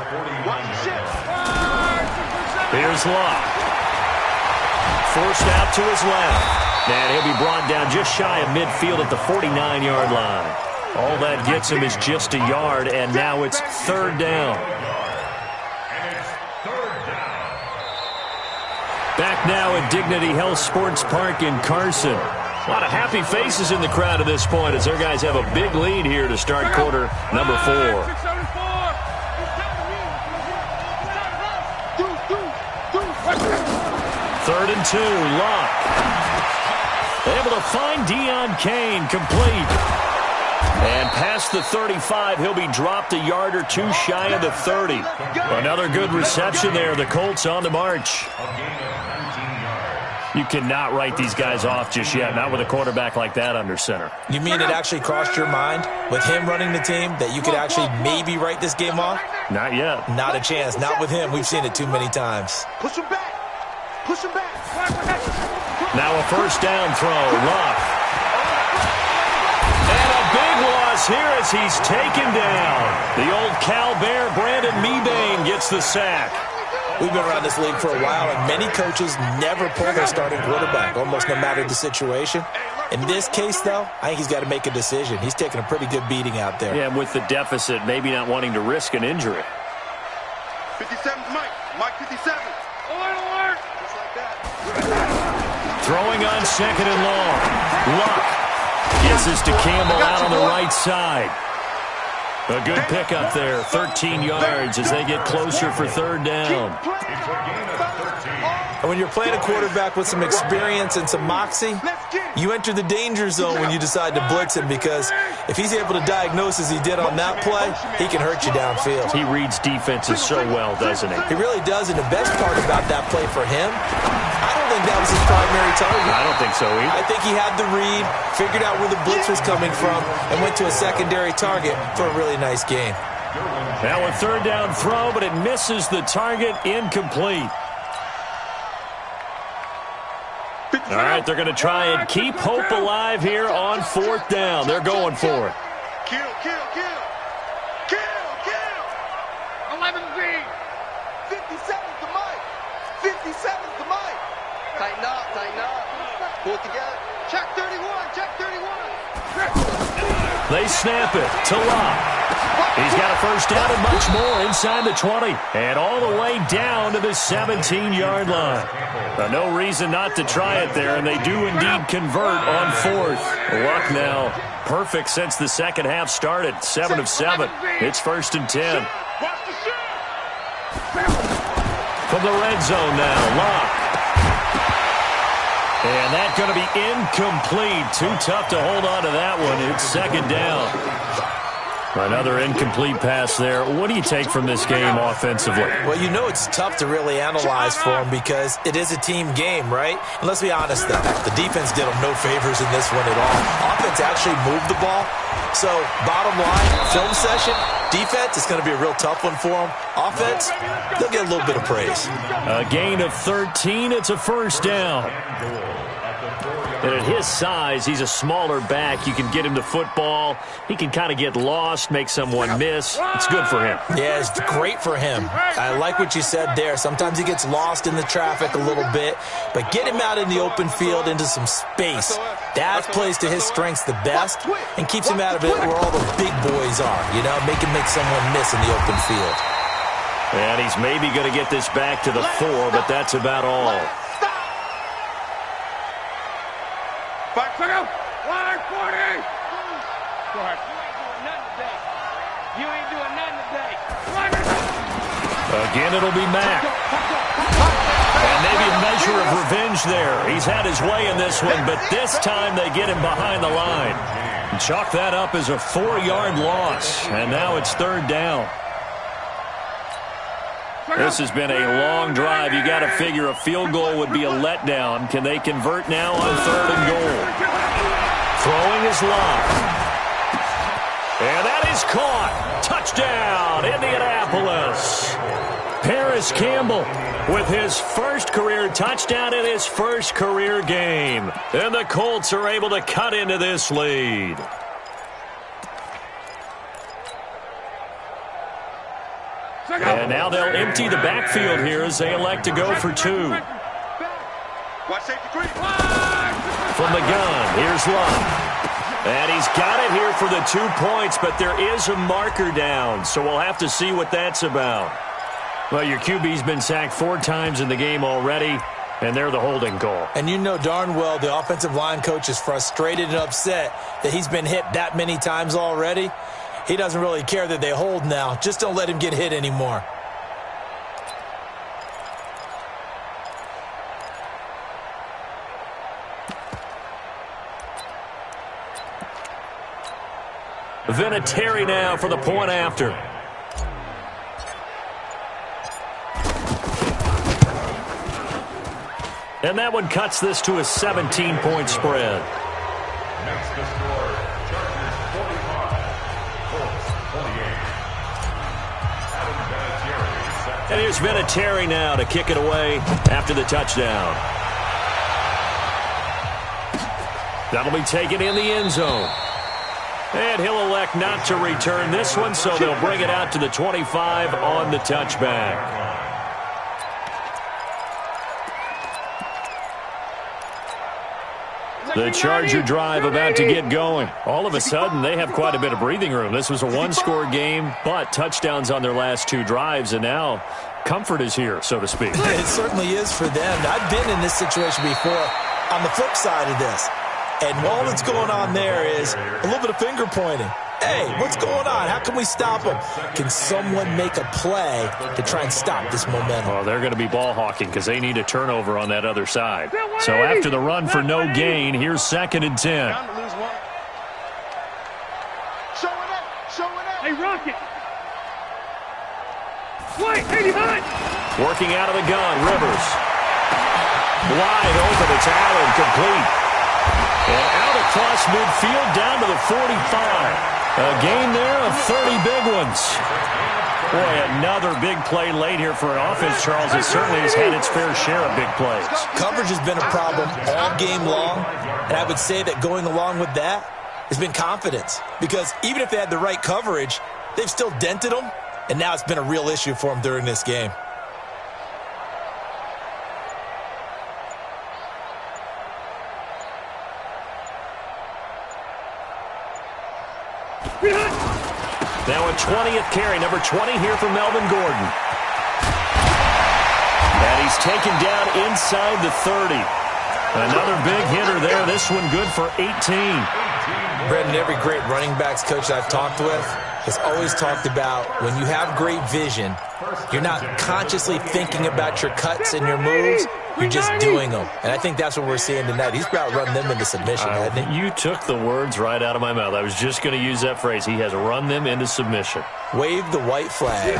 Here's Locke. Forced out to his left. And he'll be brought down just shy of midfield at the 49-yard line. All that gets him is just a yard, and now it's 3rd down. Back now at Dignity Health Sports Park in Carson. A lot of happy faces in the crowd at this point as their guys have a big lead here to start quarter number 4. 3rd and 2, Locke. Able to find Deion Kane, complete. And past the 35, he'll be dropped a yard or two shy of the 30. Another good reception there. The Colts on the march. You cannot write these guys off just yet, not with a quarterback like that under center. You mean it actually crossed your mind with him running the team that you could actually maybe write this game off? Not yet. Not a chance. Not with him. We've seen it too many times. Push him back. Push him back. Now a first down throw. Locke. And a big loss here as he's taken down. The old Cal Bear, Brandon Mebane, gets the sack. We've been around this league for a while, and many coaches never pull their starting quarterback, almost no matter the situation. In this case, though, I think he's got to make a decision. He's taking a pretty good beating out there. Yeah, and with the deficit, maybe not wanting to risk an injury. 57's Mike. Mike 57. Alert. Just like that. Throwing on 2nd and long. Locke gets this to Campbell out on the right side. A good pickup there, 13 yards as they get closer for 3rd down. And when you're playing a quarterback with some experience and some moxie, you enter the danger zone when you decide to blitz him, because if he's able to diagnose as he did on that play, he can hurt you downfield. He reads defenses so well, doesn't he? He really does, and the best part about that play for him, I don't think that was his primary target. I don't think so either. I think he had the read, figured out where the blitz was coming from, and went to a secondary target for a really nice gain. Now a 3rd down throw, but it misses the target, incomplete. All right, they're going to try and keep hope alive here on 4th down. They're going for it. Kill. 11 green. 57's the Mike. 57's the Mike. Tighten up. Pull it together. Check 31. They snap it to Locke. He's got a first down and much more inside the 20. And all the way down to the 17-yard line. No reason not to try it there, and they do indeed convert on 4th. Luck now perfect since the second half started. 7 of 7. It's 1st and 10. From the red zone now, Locke. And that's going to be incomplete. Too tough to hold on to that one. It's 2nd down. Another incomplete pass there. What do you take from this game offensively? Well, you know it's tough to really analyze for them because it is a team game, right? And let's be honest, though. The defense did them no favors in this one at all. Offense actually moved the ball. So, bottom line, film session, defense, it's going to be a real tough one for them. Offense, they'll get a little bit of praise. A gain of 13. It's a first down. And at his size, he's a smaller back. You can get him the football. He can kind of get lost, make someone miss. It's good for him. Yeah, it's great for him. I like what you said there. Sometimes he gets lost in the traffic a little bit, but get him out in the open field into some space. That plays to his strengths the best and keeps him out of it where all the big boys are, you know, make someone miss in the open field. And he's maybe going to get this back to the 4, but that's about all. Back to go. Line 40. Go ahead. You ain't doing nothing today. Again, it'll be Mack. And maybe a measure of revenge there. He's had his way in this one, but this time they get him behind the line. And chalk that up as a 4-yard loss. And now it's 3rd down. This has been a long drive. You got to figure a field goal would be a letdown. Can they convert now on 3rd and goal? Throwing is Locke. And that is caught. Touchdown, Indianapolis. Pair Paris Campbell with his first career touchdown in his first career game. And the Colts are able to cut into this lead. And now they'll empty the backfield here as they elect to go for two. From the gun, here's Love. And he's got it here for the 2 points, but there is a marker down, so we'll have to see what that's about. Well, your QB's been sacked 4 times in the game already, and they're the holding call. And you know darn well the offensive line coach is frustrated and upset that he's been hit that many times already. He doesn't really care that they hold now. Just don't let him get hit anymore. Vinatieri now for the point after. And that one cuts this to a 17-point spread. Makes the score Chargers 45, Colts 28. Adam Vinatieri. And here's Vinatieri now to kick it away after the touchdown. That'll be taken in the end zone. And he'll elect not to return this one, so they'll bring it out to the 25 on the touchback. The Charger drive about to get going. All of a sudden, they have quite a bit of breathing room. This was a one-score game, but touchdowns on their last 2 drives, and now comfort is here, so to speak. It certainly is for them. I've been in this situation before on the flip side of this. And all that's going on there is a little bit of finger pointing. Hey, what's going on? How can we stop them? Can someone make a play to try and stop this momentum? Oh, they're going to be ball hawking because they need a turnover on that other side. So after the run for no gain, here's 2nd and 10. Hey, Rocket. Wait, 89. Working out of the gun, Rivers. Wide open, it's Allen, complete. And out across midfield down to the 45. A gain there of 30 big ones. Boy, another big play late here for an offense, Charles. It certainly has had its fair share of big plays. Coverage has been a problem all game long, and I would say that going along with that has been confidence. Because even if they had the right coverage, they've still dented them, and now it's been a real issue for them during this game. Now a 20th carry, number 20 here for Melvin Gordon. And he's taken down inside the 30. Another big hitter there. This one good for 18. Brendan, every great running backs coach I've talked with has always talked about when you have great vision, you're not consciously thinking about your cuts and your moves. You're just doing them. And I think that's what we're seeing tonight. He's about run them into submission, hasn't he? You took the words right out of my mouth. I was just going to use that phrase. He has run them into submission. Wave the white flag.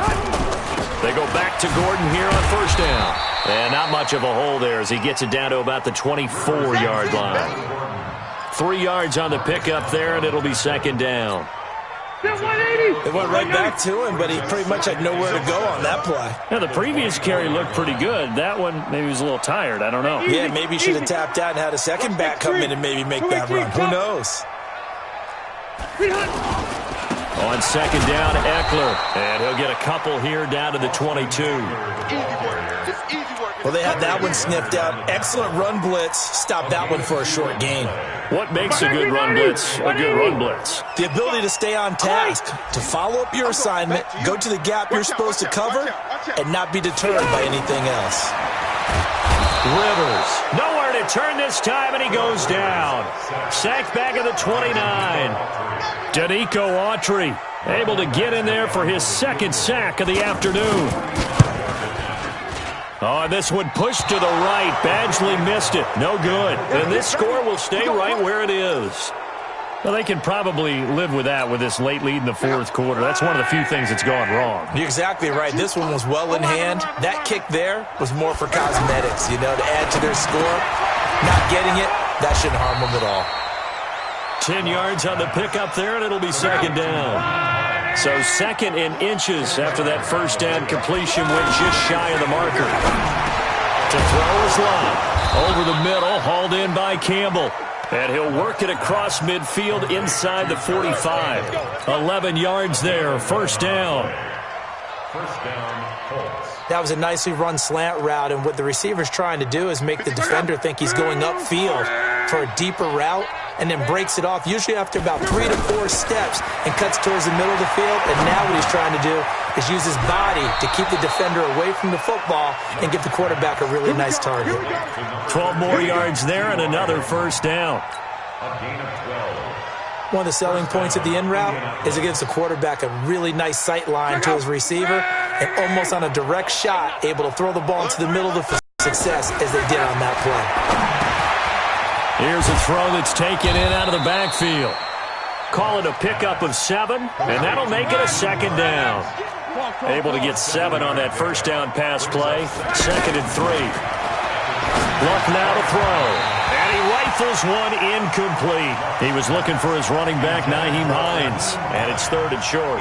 They go back to Gordon here on 1st down. And not much of a hole there as he gets it down to about the 24-yard line. 3 yards on the pickup there, and it'll be 2nd down. They went right back to him, but he pretty much had nowhere to go on that play. Now, the previous carry looked pretty good. That one, maybe he was a little tired. I don't know. Yeah, maybe he should have tapped out and had a second back come in and maybe make that run. Who knows? On 2nd down, Eckler. And he'll get a couple here down to the 22. Well, they had that one sniffed out. Excellent run blitz. Stopped that one for a short gain. What makes a good run blitz a good run blitz? The ability to stay on task, to follow up your assignment, go to the gap you're supposed to cover, and not be deterred by anything else. Rivers, nowhere to turn this time, and he goes down. Sacked back at the 29. Danico Autry able to get in there for his 2nd sack of the afternoon. Oh, and this one pushed to the right. Badgley missed it. No good. And this score will stay right where it is. Well, they can probably live with that with this late lead in the 4th quarter. That's one of the few things that's gone wrong. You're exactly right. This one was well in hand. That kick there was more for cosmetics, to add to their score. Not getting it, that shouldn't harm them at all. 10 yards on the pickup there, and it'll be 2nd down. So 2nd and inches after that first down completion went just shy of the marker. To throw is Love. Over the middle, hauled in by Campbell. And he'll work it across midfield inside the 45. 11 yards there, first down. First down, Colts. That was a nicely run slant route, and what the receiver's trying to do is make the defender think he's going upfield for a deeper route, and then breaks it off, usually after about 3 to 4 steps, and cuts towards the middle of the field. And now what he's trying to do is use his body to keep the defender away from the football and give the quarterback a really nice target. 12 more yards there and another first down. A gain of 12. One of the selling points of the in route is it gives the quarterback a really nice sight line to his receiver, and almost on a direct shot, able to throw the ball into the middle of the success as they did on that play. Here's a throw that's taken in out of the backfield. Call it a pickup of 7, and that'll make it a second down. Able to get 7 on that first down pass play. 2nd and 3. Luck now to throw. And he rifles one incomplete. He was looking for his running back, Nyheim Hines. And it's 3rd and short.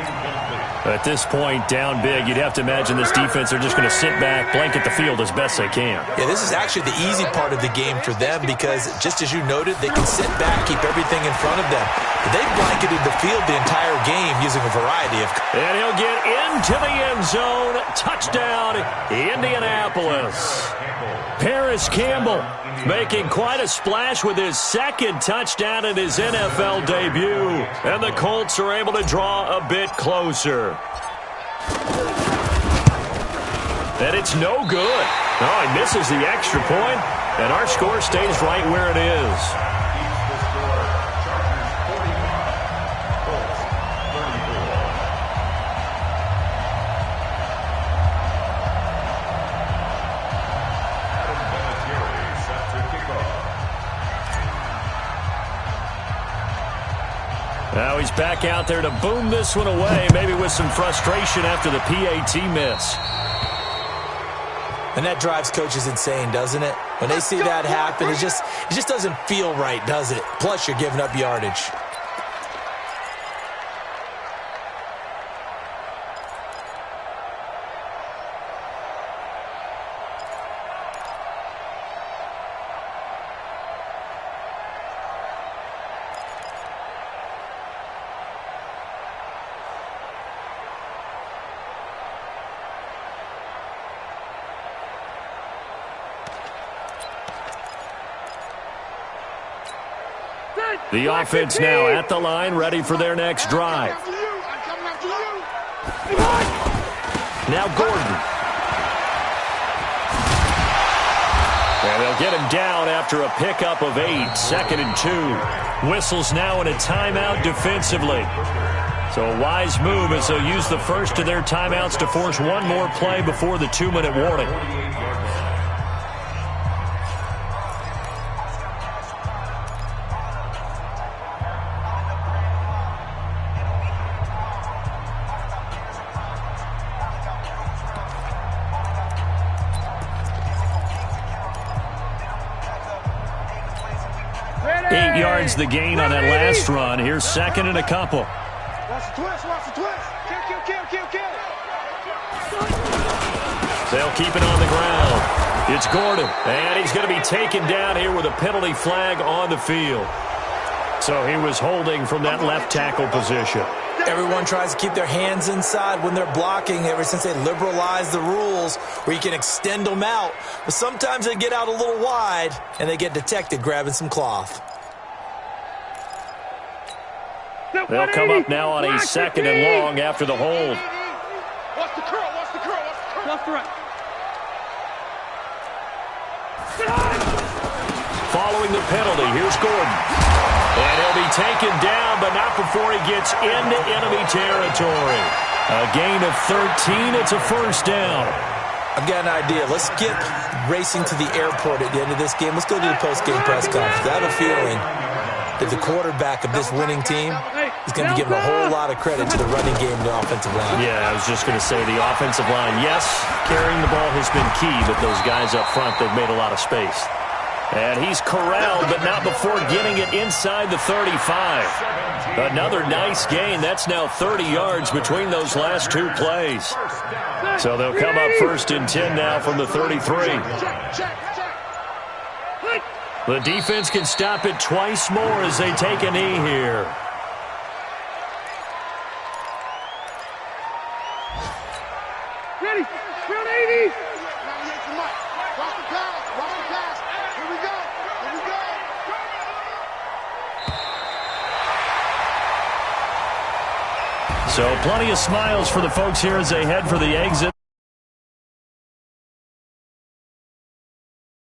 At this point, down big, you'd have to imagine this defense are just going to sit back, blanket the field as best they can. Yeah, this is actually the easy part of the game for them because, just as you noted, they can sit back, keep everything in front of them. But they've blanketed the field the entire game using a variety of... And he'll get into the end zone. Touchdown, Indianapolis. Paris Campbell making quite a splash with his 2nd touchdown in his NFL debut. And the Colts are able to draw a bit closer. And it's no good. Oh, he misses the extra point, and our score stays right where it is. Now he's back out there to boom this one away, maybe with some frustration after the PAT miss. And that drives coaches insane, doesn't it? When they see that happen, it just doesn't feel right, does it? Plus, you're giving up yardage. The offense now at the line, ready for their next drive. Now Gordon. And they'll get him down after a pickup of 8, 2nd and 2. Whistles now in a timeout defensively. So a wise move as they'll use the first of their timeouts to force one more play before the 2-minute warning. The gain on that last run. Here's 2nd and a couple. Watch the twist, watch the twist. Kill. They'll keep it on the ground. It's Gordon, and he's going to be taken down here with a penalty flag on the field. So he was holding from that left tackle position. Everyone tries to keep their hands inside when they're blocking ever since they liberalized the rules where you can extend them out. But sometimes they get out a little wide, and they get detected grabbing some cloth. They'll come up now on a 2nd and long after the hold. Watch the curl. Left to right. Following the penalty, here's Gordon. And he'll be taken down, but not before he gets into enemy territory. A gain of 13. It's a first down. I've got an idea. Let's get racing to the airport at the end of this game. Let's go to the post-game press conference. I have a feeling that the quarterback of this winning team is going to be given a whole lot of credit to the running game and the offensive line. Yeah, I was just going to say the offensive line, yes, carrying the ball has been key, but those guys up front, they've made a lot of space. And he's corralled, but not before getting it inside the 35. Another nice gain. That's now 30 yards between those last two plays. So they'll come up 1st and 10 now from the 33. The defense can stop it twice more as they take a knee here. Ready? Round 80. Watch the pass. Watch the pass. Here we go. Here we go. So plenty of smiles for the folks here as they head for the exit.